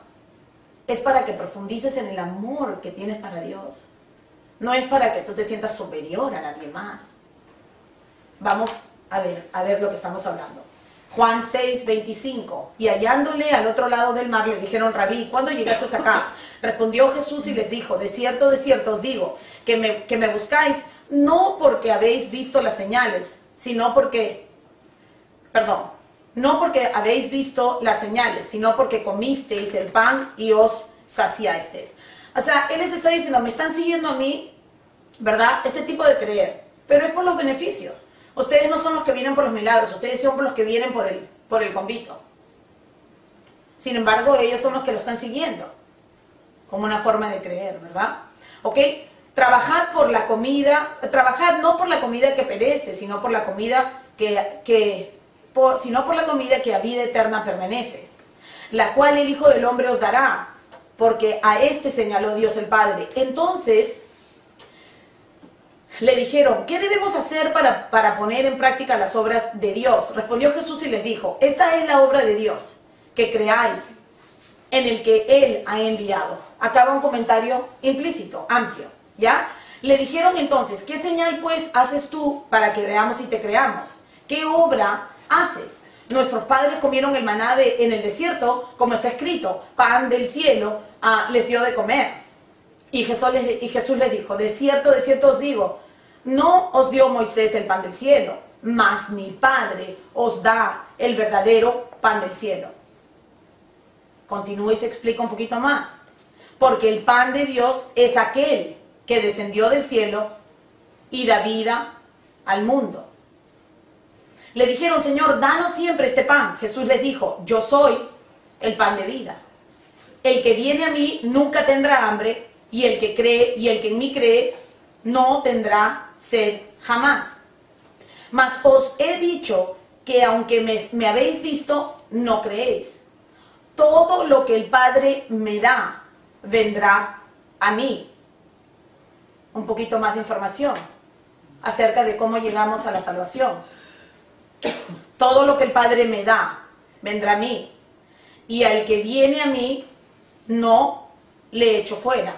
es para que profundices en el amor que tienes para Dios. No es para que tú te sientas superior a nadie más. Vamos a ver lo que estamos hablando. Juan 6:25. Y hallándole al otro lado del mar, le dijeron, Rabí, ¿cuándo llegaste acá? Respondió Jesús y les dijo, de cierto os digo, que me buscáis, no porque habéis visto las señales, sino porque, no porque habéis visto las señales, sino porque comisteis el pan y os saciasteis. O sea, Él les está diciendo, me están siguiendo a mí, ¿verdad? Este tipo de creer, pero es por los beneficios. Ustedes no son los que vienen por los milagros, ustedes son los que vienen por el convito. Sin embargo, ellos son los que lo están siguiendo, como una forma de creer, ¿verdad? ¿Ok? Trabajad por la comida, trabajad no por la comida que perece, sino por la comida sino por la comida que a vida eterna permanece, la cual el Hijo del Hombre os dará, porque a este señaló Dios el Padre. Entonces le dijeron, ¿qué debemos hacer para poner en práctica las obras de Dios? Respondió Jesús y les dijo, esta es la obra de Dios, que creáis en el que Él ha enviado. Acá va un comentario implícito, amplio, ¿ya? Le dijeron entonces, ¿qué señal pues haces tú para que veamos y te creamos? ¿Qué obra haces? Nuestros padres comieron el maná en el desierto, como está escrito, pan del cielo les dio de comer. Y Jesús les dijo, de cierto os digo, no os dio Moisés el pan del cielo, mas mi Padre os da el verdadero pan del cielo. Continúa y se explica un poquito más. Porque el pan de Dios es aquel que descendió del cielo y da vida al mundo. Le dijeron, Señor, danos siempre este pan. Jesús les dijo, yo soy el pan de vida. El que viene a mí nunca tendrá hambre, y el que cree y el que en mí cree no tendrá sed jamás. Mas os he dicho que aunque me habéis visto, no creéis. Todo lo que el Padre me da vendrá a mí. Un poquito más de información acerca de cómo llegamos a la salvación. Todo lo que el Padre me da vendrá a mí, y al que viene a mí no le echo fuera.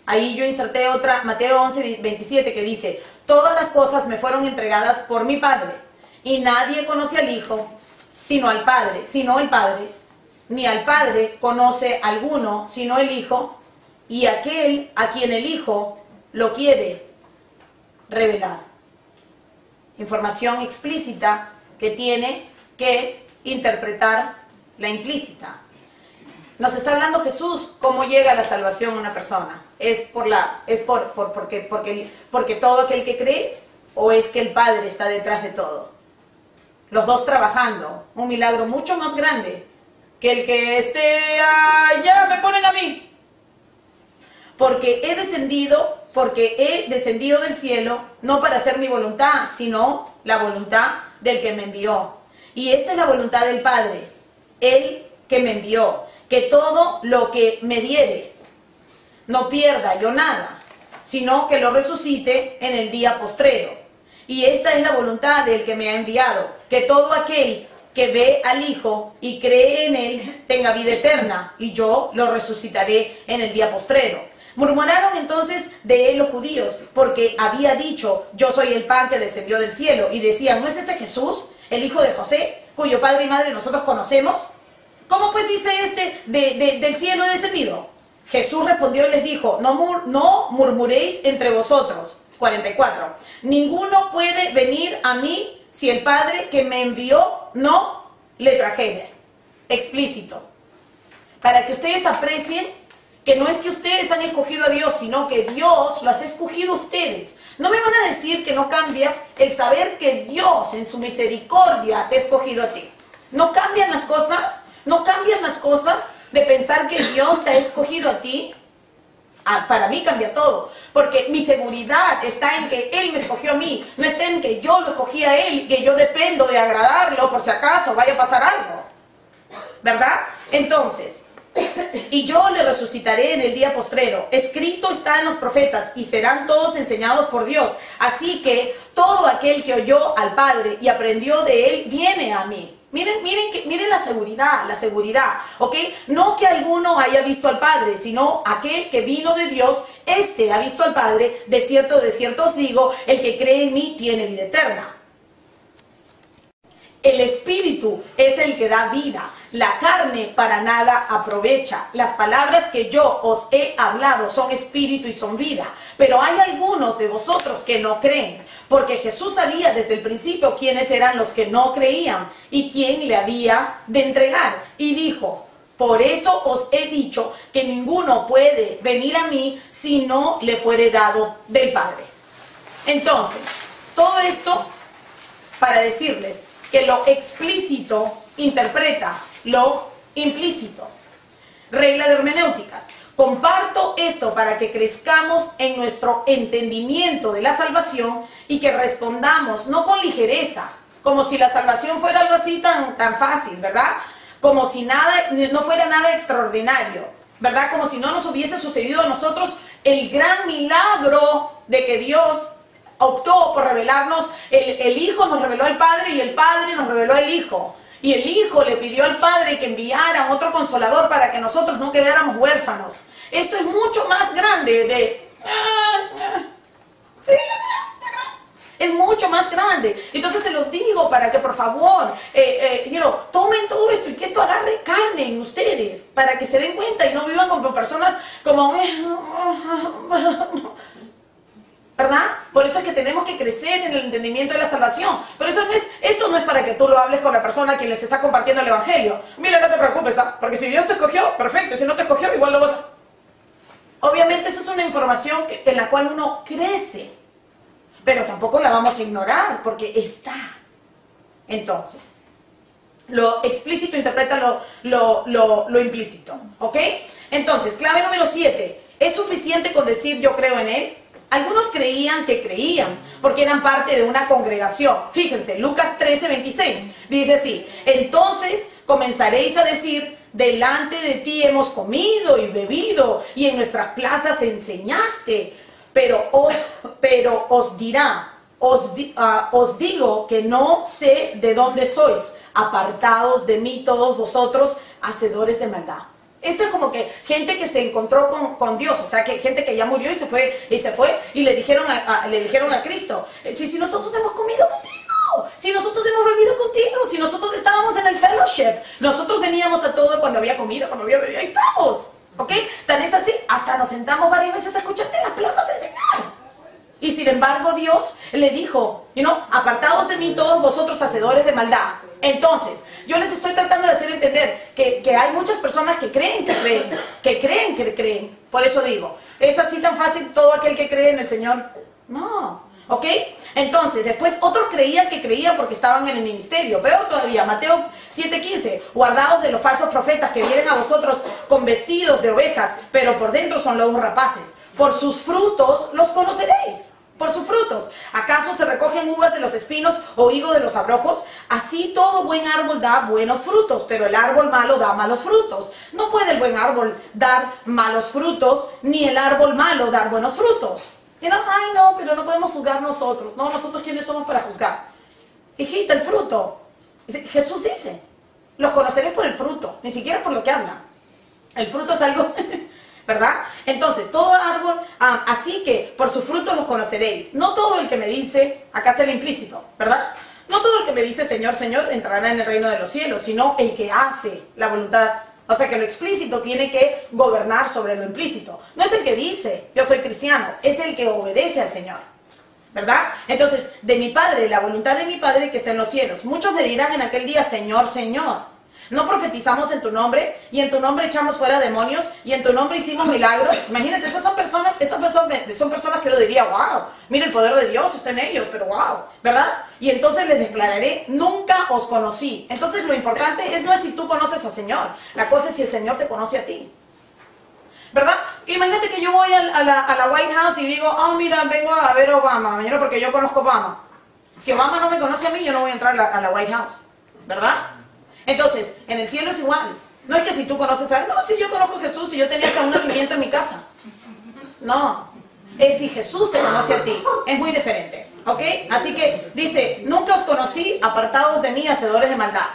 Ahí yo inserté otra, Mateo 11:27, que dice, todas las cosas me fueron entregadas por mi Padre, y nadie conoce al Hijo sino el Padre, ni al Padre conoce alguno sino el Hijo, y aquel a quien el Hijo lo quiere revelar. Información explícita que tiene que interpretar la implícita. Nos está hablando Jesús cómo llega la salvación a una persona. Porque todo aquel que cree, o es que el Padre está detrás de todo. Los dos trabajando, un milagro mucho más grande que el que ya me ponen a mí. Porque he descendido del cielo, no para hacer mi voluntad, sino la voluntad del que me envió. Y esta es la voluntad del Padre, el que me envió, que todo lo que me diere, no pierda yo nada, sino que lo resucite en el día postrero. Y esta es la voluntad del que me ha enviado, que todo aquel que ve al Hijo y cree en Él tenga vida eterna, y yo lo resucitaré en el día postrero. Murmuraron entonces de él los judíos, porque había dicho, yo soy el pan que descendió del cielo, y decían, ¿no es este Jesús, el hijo de José, cuyo padre y madre nosotros conocemos? ¿Cómo pues dice del cielo he descendido? Jesús respondió y les dijo, no murmuréis entre vosotros. 44. Ninguno puede venir a mí si el Padre que me envió no le trajere. Explícito. Para que ustedes aprecien que no es que ustedes han escogido a Dios, sino que Dios los ha escogido a ustedes. No me van a decir que no cambia el saber que Dios en su misericordia te ha escogido a ti. No cambian las cosas, de pensar que Dios te ha escogido a ti. Para mí cambia todo, porque mi seguridad está en que Él me escogió a mí, no está en que yo lo escogí a Él y que yo dependo de agradarlo por si acaso vaya a pasar algo, ¿verdad? Entonces, y yo le resucitaré en el día postrero. Escrito está en los profetas, y serán todos enseñados por Dios. Así que todo aquel que oyó al Padre y aprendió de Él, viene a mí. Miren la seguridad, ¿ok? No que alguno haya visto al Padre, sino aquel que vino de Dios, este ha visto al Padre. De cierto os digo, el que cree en mí tiene vida eterna. El espíritu es el que da vida. La carne para nada aprovecha. Las palabras que yo os he hablado son espíritu y son vida. Pero hay algunos de vosotros que no creen. Porque Jesús sabía desde el principio quiénes eran los que no creían y quién le había de entregar. Y dijo: por eso os he dicho que ninguno puede venir a mí si no le fuere dado del Padre. Entonces, todo esto para decirles que lo explícito interpreta lo implícito. Regla de hermenéuticas. Comparto esto para que crezcamos en nuestro entendimiento de la salvación y que respondamos no con ligereza, como si la salvación fuera algo así tan fácil, ¿verdad? Como si no fuera nada extraordinario, ¿verdad? Como si no nos hubiese sucedido a nosotros el gran milagro de que Dios optó por revelarnos. El Hijo nos reveló al Padre y el Padre nos reveló al Hijo. Y el Hijo le pidió al Padre que enviara otro Consolador para que nosotros no quedáramos huérfanos. Esto es mucho más grande de... Sí, es mucho más grande. Entonces se los digo para que por favor tomen todo esto y que esto agarre carne en ustedes, para que se den cuenta y no vivan como personas como... ¿verdad? Por eso es que tenemos que crecer en el entendimiento de la salvación. Pero esto no es para que tú lo hables con la persona que les está compartiendo el evangelio. Mira, no te preocupes, porque si Dios te escogió, perfecto. Y si no te escogió, igual lo vas a... Obviamente esa es una información en la cual uno crece. Pero tampoco la vamos a ignorar, porque está. Entonces, lo explícito interpreta lo implícito. ¿Ok? Entonces, clave número 7. ¿Es suficiente con decir yo creo en Él? Algunos creían que creían, porque eran parte de una congregación. Fíjense, Lucas 13:26, dice así: entonces comenzaréis a decir, delante de ti hemos comido y bebido, y en nuestras plazas enseñaste. Pero os dirá, os digo que no sé de dónde sois, apartados de mí todos vosotros, hacedores de maldad. Esto es como que gente que se encontró con Dios, o sea, que gente que ya murió y se fue y le dijeron a Cristo: si nosotros hemos comido contigo, si nosotros hemos bebido contigo, si nosotros estábamos en el fellowship, nosotros veníamos a todo cuando había comido, cuando había bebido, ahí estamos, ¿ok? Tan es así, hasta nos sentamos varias veces a escucharte en las plazas enseñar. Y sin embargo Dios le dijo, apartados de mí todos vosotros hacedores de maldad. Entonces, yo les estoy tratando de hacer entender que hay muchas personas que creen que creen, que creen que creen. Por eso digo, ¿es así tan fácil todo aquel que cree en el Señor? No, ¿ok? Entonces, después otros creían que creían porque estaban en el ministerio. Peor todavía, Mateo 7:15, guardaos de los falsos profetas que vienen a vosotros con vestidos de ovejas, pero por dentro son lobos rapaces. Por sus frutos los conoceréis. Por sus frutos. ¿Acaso se recogen uvas de los espinos o higo de los abrojos? Así todo buen árbol da buenos frutos, pero el árbol malo da malos frutos. No puede el buen árbol dar malos frutos, ni el árbol malo dar buenos frutos. Ay no, pero no podemos juzgar nosotros. No, nosotros ¿quiénes somos para juzgar? Hijita, el fruto. Jesús dice, los conoceréis por el fruto, ni siquiera por lo que hablan. El fruto es algo... ¿verdad? Entonces, todo árbol, así que por sus frutos los conoceréis. No todo el que me dice, acá está el implícito, ¿verdad? No todo el que me dice Señor, Señor entrará en el reino de los cielos, sino el que hace la voluntad. O sea que lo explícito tiene que gobernar sobre lo implícito. No es el que dice, yo soy cristiano, es el que obedece al Señor, ¿verdad? Entonces, de mi Padre, la voluntad de mi Padre que está en los cielos. Muchos me dirán en aquel día, Señor, Señor. ¿No profetizamos en tu nombre? Y en tu nombre echamos fuera demonios. Y en tu nombre hicimos milagros. Imagínense, esas son personas que uno diría, wow, mira el poder de Dios está en ellos, pero wow, ¿verdad? Y entonces les declararé, nunca os conocí. Entonces lo importante no es si tú conoces al Señor. La cosa es si el Señor te conoce a ti, ¿verdad? Que imagínate que yo voy a la White House y digo, mira, vengo a ver a Obama, porque yo conozco a Obama. Si Obama no me conoce a mí, yo no voy a entrar a la White House, ¿verdad? Entonces, en el cielo es igual. No es que si tú conoces a él, no, si yo conozco a Jesús, si yo tenía hasta un nacimiento en mi casa. No, es si Jesús te conoce a ti. Es muy diferente, ¿ok? Así que dice, nunca os conocí, apartados de mí, hacedores de maldad.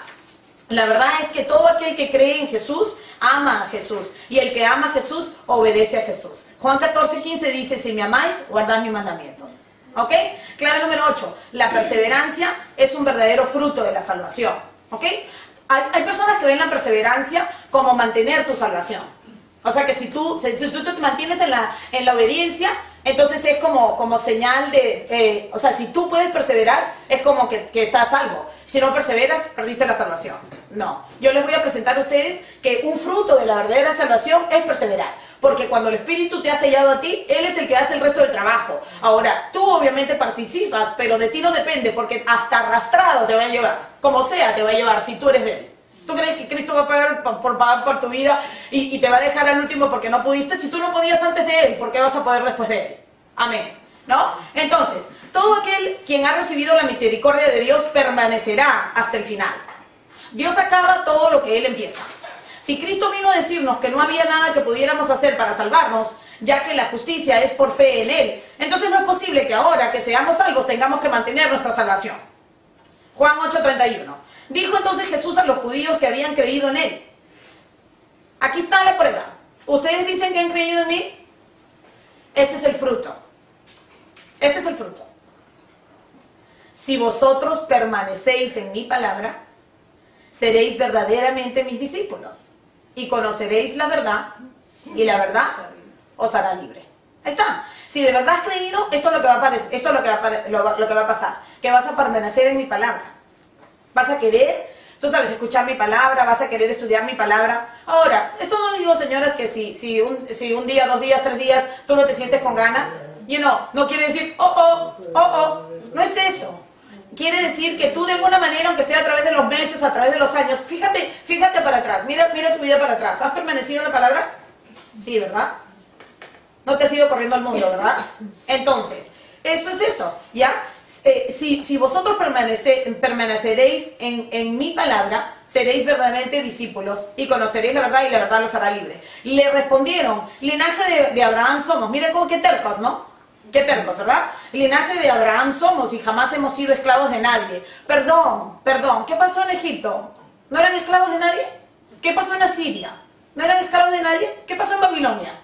La verdad es que todo aquel que cree en Jesús, ama a Jesús. Y el que ama a Jesús, obedece a Jesús. Juan 14:15 dice, si me amáis, guardad mis mandamientos. ¿Ok? Clave número 8. La perseverancia es un verdadero fruto de la salvación. ¿Ok? Hay personas que ven la perseverancia como mantener tu salvación. O sea que si tú te mantienes en la obediencia, entonces es como señal de... o sea, si tú puedes perseverar, es como que estás salvo. Si no perseveras, perdiste la salvación. No. Yo les voy a presentar a ustedes que un fruto de la verdadera salvación es perseverar. Porque cuando el Espíritu te ha sellado a ti, Él es el que hace el resto del trabajo. Ahora, tú obviamente participas, pero de ti no depende, porque hasta arrastrado te va a llevar. Como sea, te va a llevar, si tú eres de Él. ¿Tú crees que Cristo va a pagar por tu vida y te va a dejar al último porque no pudiste? Si tú no podías antes de Él, ¿por qué vas a poder después de Él? Amén. ¿No? Entonces, todo aquel quien ha recibido la misericordia de Dios permanecerá hasta el final. Dios acaba todo lo que Él empieza. Si Cristo vino a decirnos que no había nada que pudiéramos hacer para salvarnos, ya que la justicia es por fe en Él, entonces no es posible que ahora que seamos salvos tengamos que mantener nuestra salvación. Juan 8:31. Dijo entonces Jesús a los judíos que habían creído en Él: aquí está la prueba. ¿Ustedes dicen que han creído en mí? Este es el fruto. Este es el fruto. Si vosotros permanecéis en mi palabra, seréis verdaderamente mis discípulos y conoceréis la verdad, y la verdad os hará libre. Ahí está. Si de verdad has creído, esto es lo que va a pasar, que vas a permanecer en mi palabra. Vas a querer, tú sabes, escuchar mi palabra, vas a querer estudiar mi palabra. Ahora, esto no digo, señoras, que si un día, 2 días, 3 días, tú no te sientes con ganas, no quiere decir, no es eso. Quiere decir que tú de alguna manera, aunque sea a través de los meses, a través de los años, fíjate para atrás, mira tu vida para atrás. ¿Has permanecido en la palabra? Sí, ¿verdad? No te has ido corriendo al mundo, ¿verdad? Entonces, eso es eso, ¿ya? Si vosotros permaneceréis en mi palabra, seréis verdaderamente discípulos y conoceréis la verdad y la verdad los hará libre. Le respondieron: linaje de Abraham somos. Miren cómo qué tercos, ¿no? Qué tercos, ¿verdad? Linaje de Abraham somos y jamás hemos sido esclavos de nadie. Perdón, ¿qué pasó en Egipto? ¿No eran esclavos de nadie? ¿Qué pasó en Asiria? ¿No eran esclavos de nadie? ¿Qué pasó en Babilonia?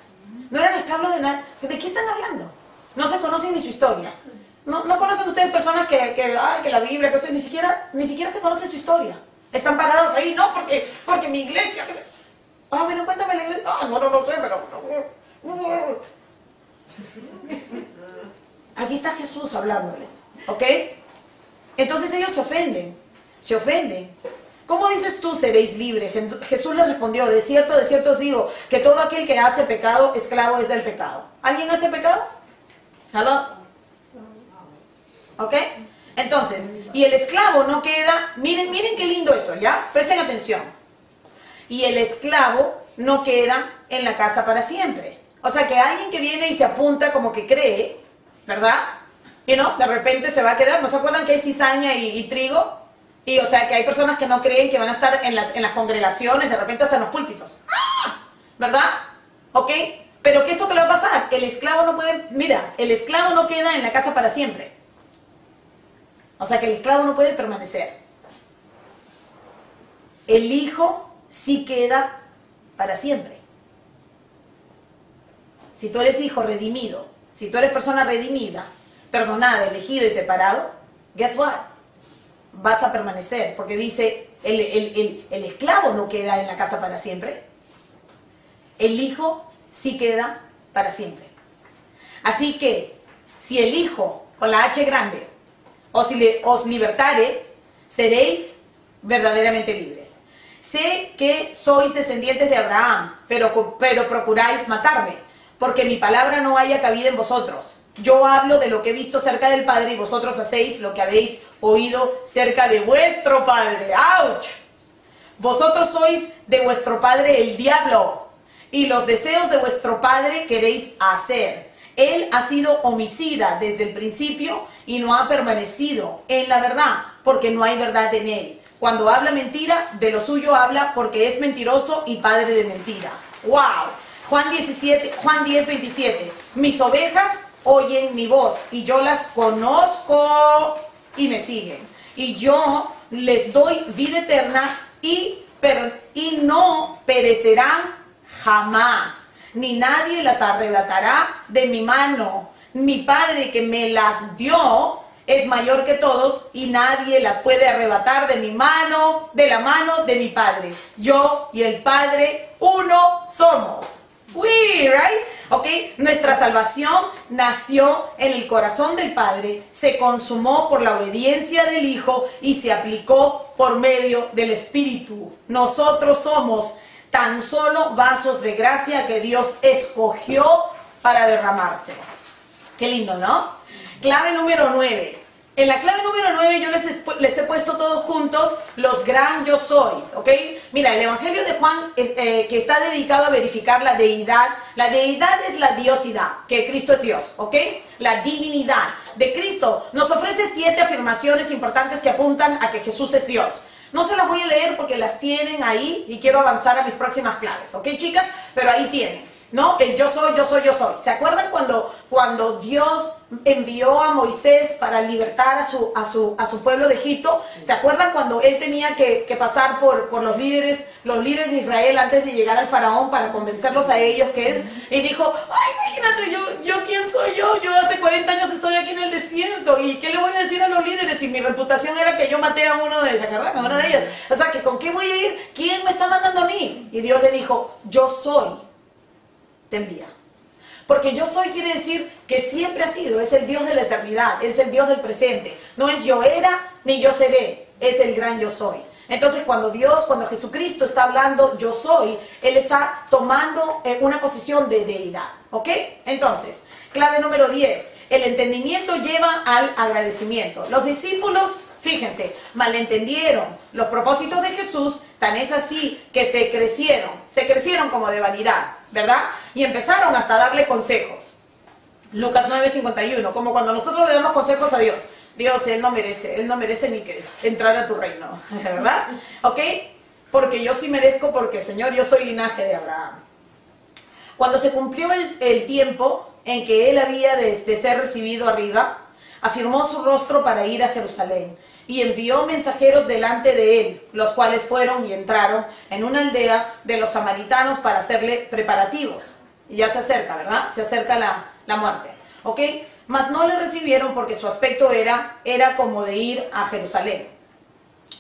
¿No eran esclavos de nadie? ¿De qué están hablando? No se conocen ni su historia. No conocen ustedes personas que la Biblia, que ni siquiera se conoce su historia. Están parados ahí, no, porque mi iglesia... bueno, cuéntame la iglesia. No sé, pero... Aquí está Jesús hablándoles, ¿ok? Entonces ellos se ofenden. ¿Cómo dices tú seréis libres? Jesús les respondió: de cierto os digo, que todo aquel que hace pecado, esclavo es del pecado. ¿Alguien hace pecado? ¿Hello? ¿Ok? Entonces, y el esclavo no queda, miren qué lindo esto, ¿ya? Presten atención. Y el esclavo no queda en la casa para siempre. O sea que alguien que viene y se apunta como que cree, ¿verdad? Y de repente se va a quedar. ¿No se acuerdan que hay cizaña y trigo? Y o sea que hay personas que no creen que van a estar en las congregaciones, de repente hasta en los púlpitos. ¿Verdad? ¿Ok? Pero ¿qué es esto que le va a pasar? El esclavo no puede, el esclavo no queda en la casa para siempre. O sea que el esclavo no puede permanecer. El hijo sí queda para siempre. Si tú eres hijo redimido, si tú eres persona redimida, perdonada, elegida y separado, guess what? Vas a permanecer, porque dice, el esclavo no queda en la casa para siempre. El hijo sí queda para siempre. Así que, si el hijo, con la H grande, os libertare, seréis verdaderamente libres. Sé que sois descendientes de Abraham, pero procuráis matarme, porque mi palabra no haya cabida en vosotros. Yo hablo de lo que he visto cerca del Padre y vosotros hacéis lo que habéis oído cerca de vuestro padre. ¡Auch! Vosotros sois de vuestro padre el diablo, y los deseos de vuestro padre queréis hacer. Él ha sido homicida desde el principio y no ha permanecido en la verdad, porque no hay verdad en él. Cuando habla mentira, de lo suyo habla, porque es mentiroso y padre de mentira. ¡Wow! Juan 10:27. Mis ovejas oyen mi voz y yo las conozco y me siguen. Y yo les doy vida eterna y no perecerán jamás, ni nadie las arrebatará de mi mano. Mi Padre que me las dio es mayor que todos y nadie las puede arrebatar de mi mano, de la mano de mi Padre. Yo y el Padre uno somos. Right? ¿Ok? Nuestra salvación nació en el corazón del Padre, se consumó por la obediencia del Hijo y se aplicó por medio del Espíritu. Nosotros somos tan solo vasos de gracia que Dios escogió para derramarse. Qué lindo, ¿no? Clave número 9. En la clave número 9 yo les he puesto todos juntos los gran yo sois, ¿ok? Mira, el Evangelio de Juan que está dedicado a verificar la deidad. La deidad es la diosidad, que Cristo es Dios, ¿ok? La divinidad de Cristo nos ofrece 7 afirmaciones importantes que apuntan a que Jesús es Dios. No se las voy a leer porque las tienen ahí y quiero avanzar a mis próximas claves, ¿ok, chicas? Pero ahí tienen, ¿no? El yo soy, yo soy, yo soy. ¿Se acuerdan cuando Dios envió a Moisés para libertar a su pueblo de Egipto? ¿Se acuerdan cuando él tenía que pasar por los líderes de Israel antes de llegar al faraón para convencerlos a ellos que es? Y dijo, ay, imagínate, yo ¿quién soy yo? Yo hace 40 años estoy aquí en el desierto. ¿Y qué le voy a decir a los líderes si mi reputación era que yo maté a uno de ellas? ¿Se acuerdan? A una de ellas. O sea, ¿que ¿con qué voy a ir? ¿Quién me está mandando a mí? Y Dios le dijo, yo soy. Te envía. Porque yo soy quiere decir que siempre ha sido, es el Dios de la eternidad, es el Dios del presente. No es yo era ni yo seré, es el gran yo soy. Entonces cuando Jesucristo está hablando yo soy, Él está tomando una posición de deidad. ¿Ok? Entonces, clave número 10. El entendimiento lleva al agradecimiento. Los discípulos, fíjense, malentendieron los propósitos de Jesús, tan es así que se crecieron como de vanidad, ¿verdad? Y empezaron hasta a darle consejos. Lucas 9:51, como cuando nosotros le damos consejos a Dios. Dios, Él no merece ni que entrar a tu reino, ¿verdad? ¿Ok? Porque yo sí merezco, porque Señor, yo soy linaje de Abraham. Cuando se cumplió el tiempo en que Él había de ser recibido arriba, afirmó su rostro para ir a Jerusalén y envió mensajeros delante de él, los cuales fueron y entraron en una aldea de los samaritanos para hacerle preparativos. Y ya se acerca, ¿verdad? Se acerca la muerte, ¿ok? Mas no le recibieron porque su aspecto era como de ir a Jerusalén.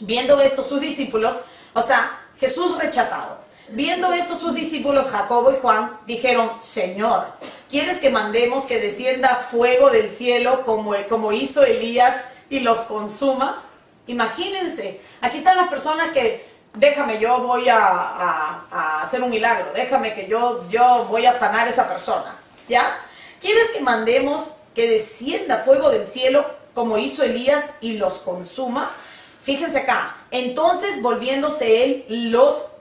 Viendo esto sus discípulos, o sea, Jesús rechazado. Viendo esto sus discípulos, Jacobo y Juan, dijeron, Señor, ¿quieres que mandemos que descienda fuego del cielo como hizo Elías y los consuma? Imagínense, aquí están las personas que, déjame, yo voy a hacer un milagro, déjame que yo voy a sanar a esa persona, ¿ya? ¿Quieres que mandemos que descienda fuego del cielo como hizo Elías y los consuma? Fíjense acá, entonces volviéndose él,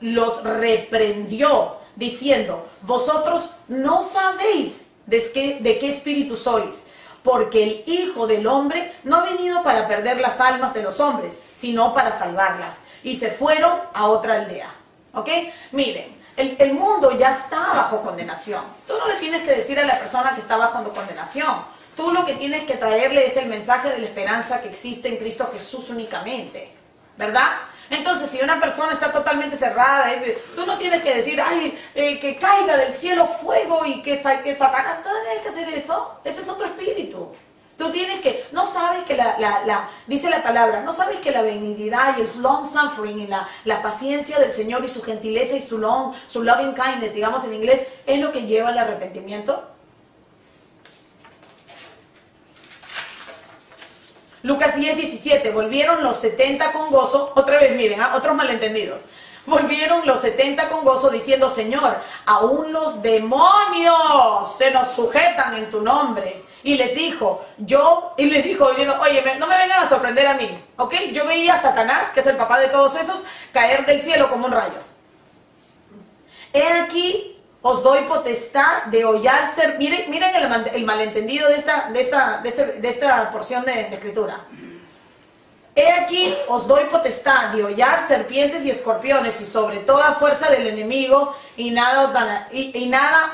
los reprendió, diciendo, vosotros no sabéis de qué espíritu sois, porque el Hijo del Hombre no ha venido para perder las almas de los hombres, sino para salvarlas. Y se fueron a otra aldea. ¿Ok? Miren, el mundo ya está bajo condenación. Tú no le tienes que decir a la persona que está bajo condenación. Tú lo que tienes que traerle es el mensaje de la esperanza que existe en Cristo Jesús únicamente, ¿verdad? Entonces, si una persona está totalmente cerrada, tú no tienes que decir, ay, que caiga del cielo fuego y que Satanás, tú no tienes que hacer eso. Ese es otro espíritu. Tú tienes que, no sabes que dice la palabra, no sabes que la benignidad y el long suffering y la paciencia del Señor y su gentileza y su loving kindness, digamos en inglés, es lo que lleva al arrepentimiento. Lucas 10:17, volvieron los 70 con gozo, otra vez miren, otros malentendidos, volvieron los 70 con gozo diciendo, Señor, aún los demonios se nos sujetan en tu nombre. Y les dijo, oye, no me vengan a sorprender a mí, ¿ok? Yo veía a Satanás, que es el papá de todos esos, caer del cielo como un rayo. He aquí, os doy potestad de hollar miren el malentendido de esta porción de escritura. He aquí, os doy potestad de hollar serpientes y escorpiones y sobre toda fuerza del enemigo y nada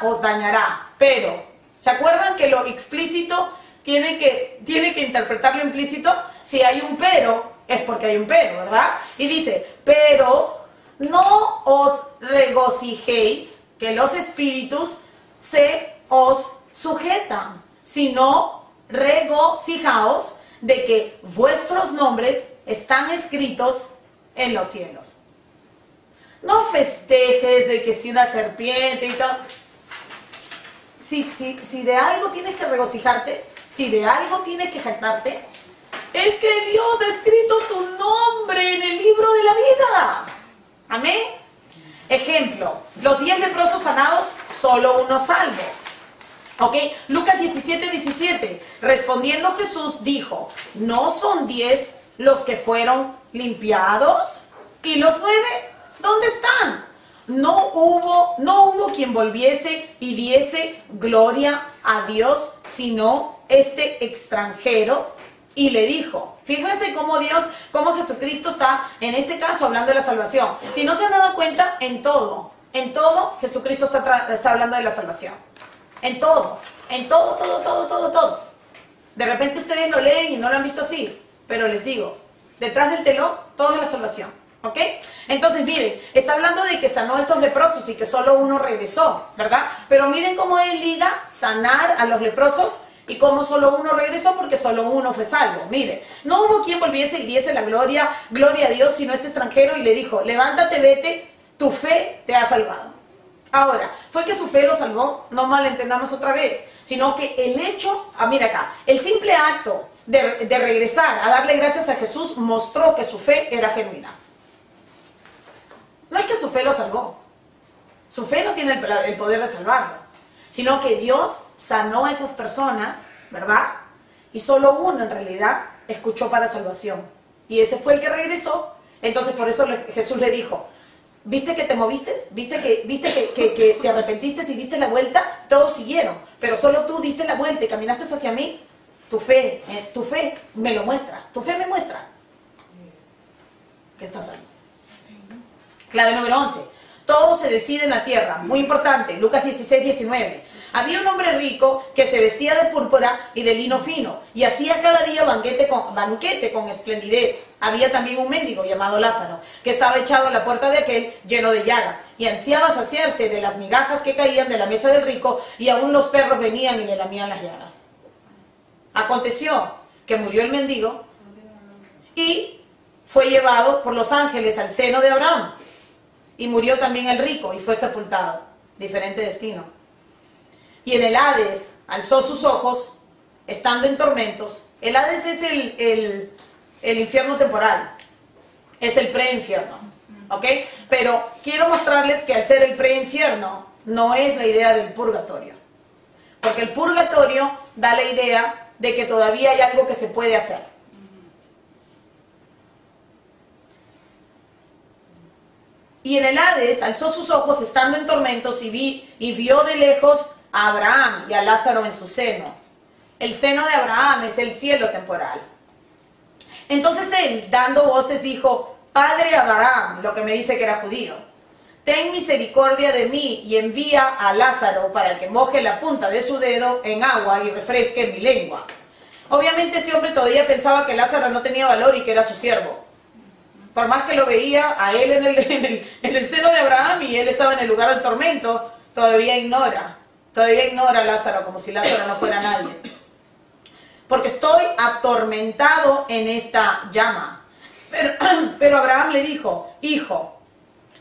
os dañará. Pero, ¿se acuerdan que lo explícito tiene que interpretar lo implícito? Si hay un pero, es porque hay un pero, ¿verdad? Y dice, pero no os regocijéis que los espíritus se os sujetan. sino regocijaos de que vuestros nombres están escritos en los cielos. No festejes de que si una serpiente y todo. Si de algo tienes que regocijarte, si de algo tienes que jactarte, es que Dios ha escrito tu nombre en el libro de la vida. Amén. Ejemplo, los 10 leprosos sanados, solo uno salvo. ¿Ok? Lucas 17:17. Respondiendo Jesús dijo, ¿no son 10 los que fueron limpiados? ¿Y los 9? ¿Dónde están? No hubo quien volviese y diese gloria a Dios, sino este extranjero. Y le dijo, fíjense cómo Jesucristo está en este caso hablando de la salvación. Si no se han dado cuenta, en todo Jesucristo está hablando de la salvación. En todo. De repente ustedes lo leen y no lo han visto así, pero les digo, detrás del telón, todo es la salvación. ¿Ok? Entonces miren, está hablando de que sanó a estos leprosos y que solo uno regresó, ¿verdad? Pero miren cómo él liga sanar a los leprosos y cómo solo uno regresó porque solo uno fue salvo. Mire, no hubo quien volviese y diese la gloria a Dios sino este extranjero, y le dijo, levántate, vete, tu fe te ha salvado. Ahora, ¿fue que su fe lo salvó? No malentendamos otra vez, sino que el hecho, mira acá, el simple acto de regresar a darle gracias a Jesús mostró que su fe era genuina. No es que su fe lo salvó, su fe no tiene el poder de salvarlo, sino que Dios sanó a esas personas, ¿verdad? Y solo uno en realidad escuchó para salvación, y ese fue el que regresó. Entonces por eso Jesús le dijo, ¿viste que te moviste? ¿Viste que te arrepentiste y diste la vuelta? Todos siguieron, pero solo tú diste la vuelta y caminaste hacia mí. Tu fe me lo muestra, tu fe me muestra que estás salvo. Clave número 11. Todo se decide en la tierra. Muy importante. Lucas 16:19. Había un hombre rico que se vestía de púrpura y de lino fino y hacía cada día banquete con esplendidez. Había también un mendigo llamado Lázaro que estaba echado a la puerta de aquel lleno de llagas y ansiaba saciarse de las migajas que caían de la mesa del rico, y aún los perros venían y le lamían las llagas. Aconteció que murió el mendigo y fue llevado por los ángeles al seno de Abraham. Y murió también el rico y fue sepultado. Diferente destino. Y en el Hades alzó sus ojos, estando en tormentos. El Hades es el infierno temporal. Es el preinfierno. ¿Ok? Pero quiero mostrarles que al ser el preinfierno, no es la idea del purgatorio. Porque el purgatorio da la idea de que todavía hay algo que se puede hacer. Y en el Hades alzó sus ojos estando en tormentos y vio de lejos a Abraham y a Lázaro en su seno. El seno de Abraham es el cielo temporal. Entonces él, dando voces, dijo, Padre Abraham, lo que me dice que era judío, ten misericordia de mí y envía a Lázaro para que moje la punta de su dedo en agua y refresque mi lengua. Obviamente este hombre todavía pensaba que Lázaro no tenía valor y que era su siervo. Por más que lo veía a él en el seno de Abraham y él estaba en el lugar del tormento, todavía ignora a Lázaro como si Lázaro no fuera nadie. Porque estoy atormentado en esta llama. Pero Abraham le dijo, hijo,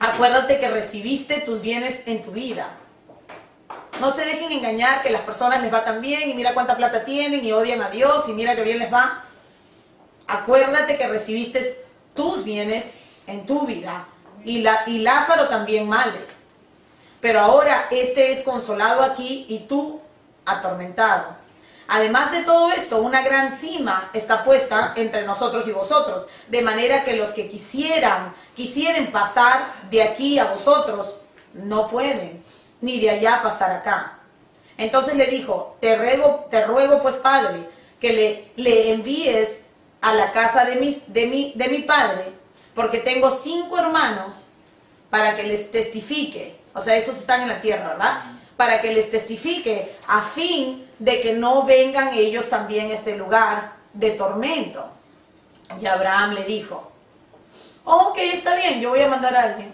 acuérdate que recibiste tus bienes en tu vida. No se dejen engañar que las personas les va tan bien y mira cuánta plata tienen y odian a Dios y mira que bien les va. Acuérdate que recibiste tus bienes en tu vida y Lázaro también males. Pero ahora este es consolado aquí y tú atormentado. Además de todo esto, una gran cima está puesta entre nosotros y vosotros, de manera que los que quisieren pasar de aquí a vosotros, no pueden, ni de allá pasar acá. Entonces le dijo, te ruego pues, Padre, que le envíes a la casa de mi padre, porque tengo 5 hermanos, para que les testifique. O sea, estos están en la tierra, ¿verdad? Para que les testifique, a fin de que no vengan ellos también a este lugar de tormento. Y Abraham le dijo, ok, está bien, yo voy a mandar a alguien.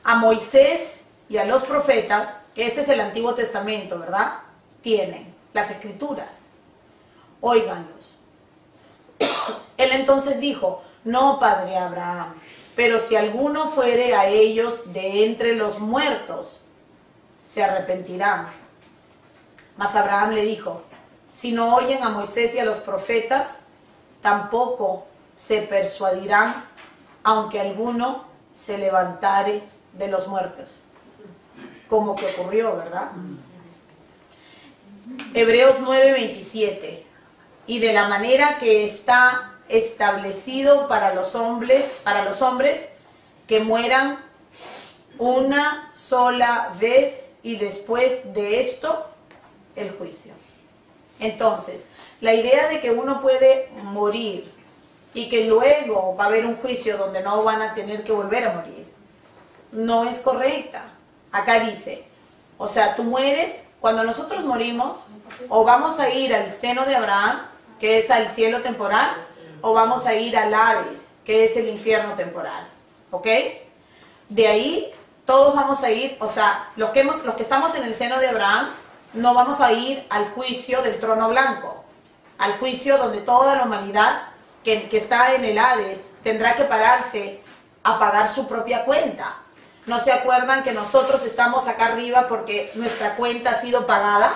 A Moisés y a los profetas, que este es el Antiguo Testamento, ¿verdad? Tienen. las escrituras. Óiganlos. Él entonces dijo, no, padre Abraham, pero si alguno fuere a ellos de entre los muertos, se arrepentirán. Mas Abraham le dijo, si no oyen a Moisés y a los profetas, tampoco se persuadirán, aunque alguno se levantare de los muertos. Como que ocurrió, ¿verdad? Hebreos 9:27. Y de la manera que está establecido para los hombres que mueran una sola vez y después de esto el juicio. Entonces, la idea de que uno puede morir y que luego va a haber un juicio donde no van a tener que volver a morir, no es correcta. Acá dice, o sea, tú mueres, cuando nosotros morimos, o vamos a ir al seno de Abraham, que es al cielo temporal, o vamos a ir al Hades, que es el infierno temporal, ¿ok? De ahí, todos vamos a ir, o sea, los que estamos en el seno de Abraham, no vamos a ir al juicio del trono blanco, al juicio donde toda la humanidad que está en el Hades tendrá que pararse a pagar su propia cuenta. ¿No se acuerdan que nosotros estamos acá arriba porque nuestra cuenta ha sido pagada?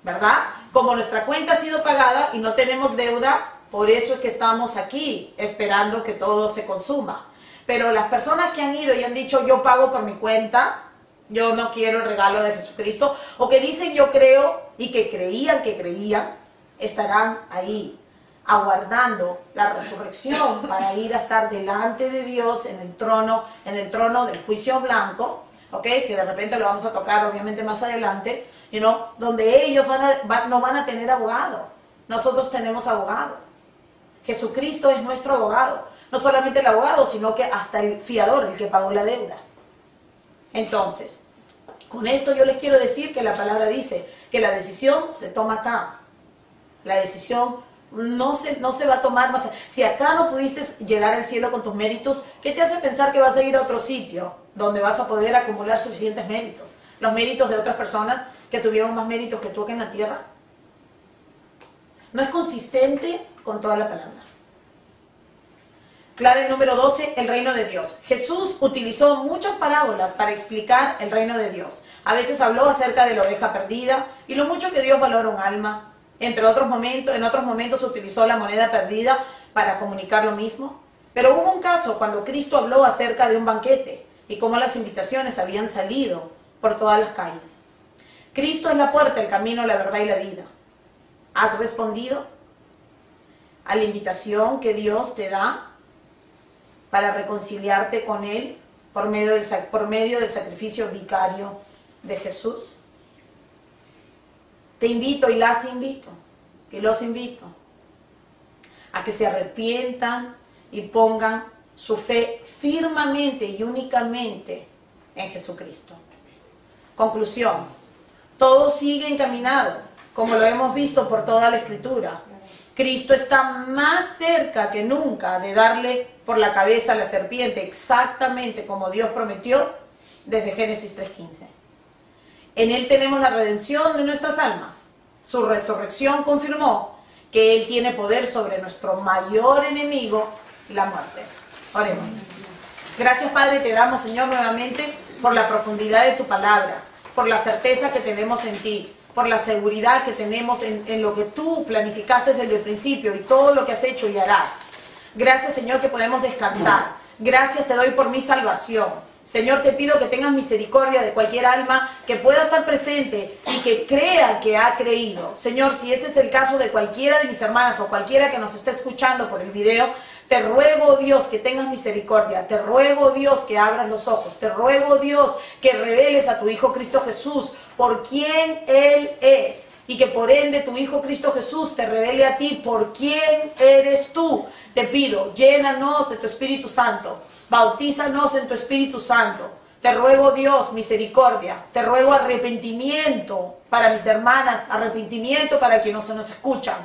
¿Verdad? Como nuestra cuenta ha sido pagada y no tenemos deuda, por eso es que estamos aquí, esperando que todo se consuma. Pero las personas que han ido y han dicho, yo pago por mi cuenta, yo no quiero el regalo de Jesucristo, o que dicen yo creo y que creían, estarán ahí, aguardando la resurrección para ir a estar delante de Dios en el trono del juicio blanco, ¿ok? Que de repente lo vamos a tocar obviamente más adelante, donde ellos no van a tener abogado. Nosotros tenemos abogado. Jesucristo es nuestro abogado. No solamente el abogado, sino que hasta el fiador, el que pagó la deuda. Entonces, con esto yo les quiero decir que la palabra dice que la decisión se toma acá. La decisión no se va a tomar más. Si acá no pudiste llegar al cielo con tus méritos, ¿qué te hace pensar que vas a ir a otro sitio donde vas a poder acumular suficientes méritos? Los méritos de otras personas que tuvieron más méritos que tú acá en la tierra. No es consistente con toda la palabra. Clave número 12, el reino de Dios. Jesús utilizó muchas parábolas para explicar el reino de Dios. A veces habló acerca de la oveja perdida y lo mucho que Dios valora un alma. En otros momentos utilizó la moneda perdida para comunicar lo mismo. Pero hubo un caso cuando Cristo habló acerca de un banquete y cómo las invitaciones habían salido por todas las calles. Cristo es la puerta, el camino, la verdad y la vida. ¿Has respondido a la invitación que Dios te da para reconciliarte con Él por medio del sacrificio vicario de Jesús? Te invito y los invito a que se arrepientan y pongan su fe firmemente y únicamente en Jesucristo. Conclusión, todo sigue encaminado, como lo hemos visto por toda la Escritura. Cristo está más cerca que nunca de darle por la cabeza a la serpiente, exactamente como Dios prometió desde Génesis 3:15. En Él tenemos la redención de nuestras almas. Su resurrección confirmó que Él tiene poder sobre nuestro mayor enemigo, la muerte. Oremos. Gracias, Padre, te damos, Señor, nuevamente por la profundidad de tu palabra, por la certeza que tenemos en ti, por la seguridad que tenemos en lo que tú planificaste desde el principio y todo lo que has hecho y harás. Gracias, Señor, que podemos descansar. Gracias te doy por mi salvación. Señor, te pido que tengas misericordia de cualquier alma que pueda estar presente y que crea que ha creído. Señor, si ese es el caso de cualquiera de mis hermanas o cualquiera que nos esté escuchando por el video, te ruego, Dios, que tengas misericordia. Te ruego, Dios, que abras los ojos. Te ruego, Dios, que reveles a tu Hijo Cristo Jesús por quién Él es. Y que por ende tu Hijo Cristo Jesús te revele a ti por quién eres tú. Te pido, llénanos de tu Espíritu Santo. Bautízanos en tu Espíritu Santo. Te ruego, Dios, misericordia. Te ruego arrepentimiento para mis hermanas, arrepentimiento para quienes nos escuchan.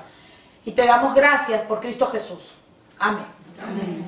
Y te damos gracias por Cristo Jesús. Amén. Amén.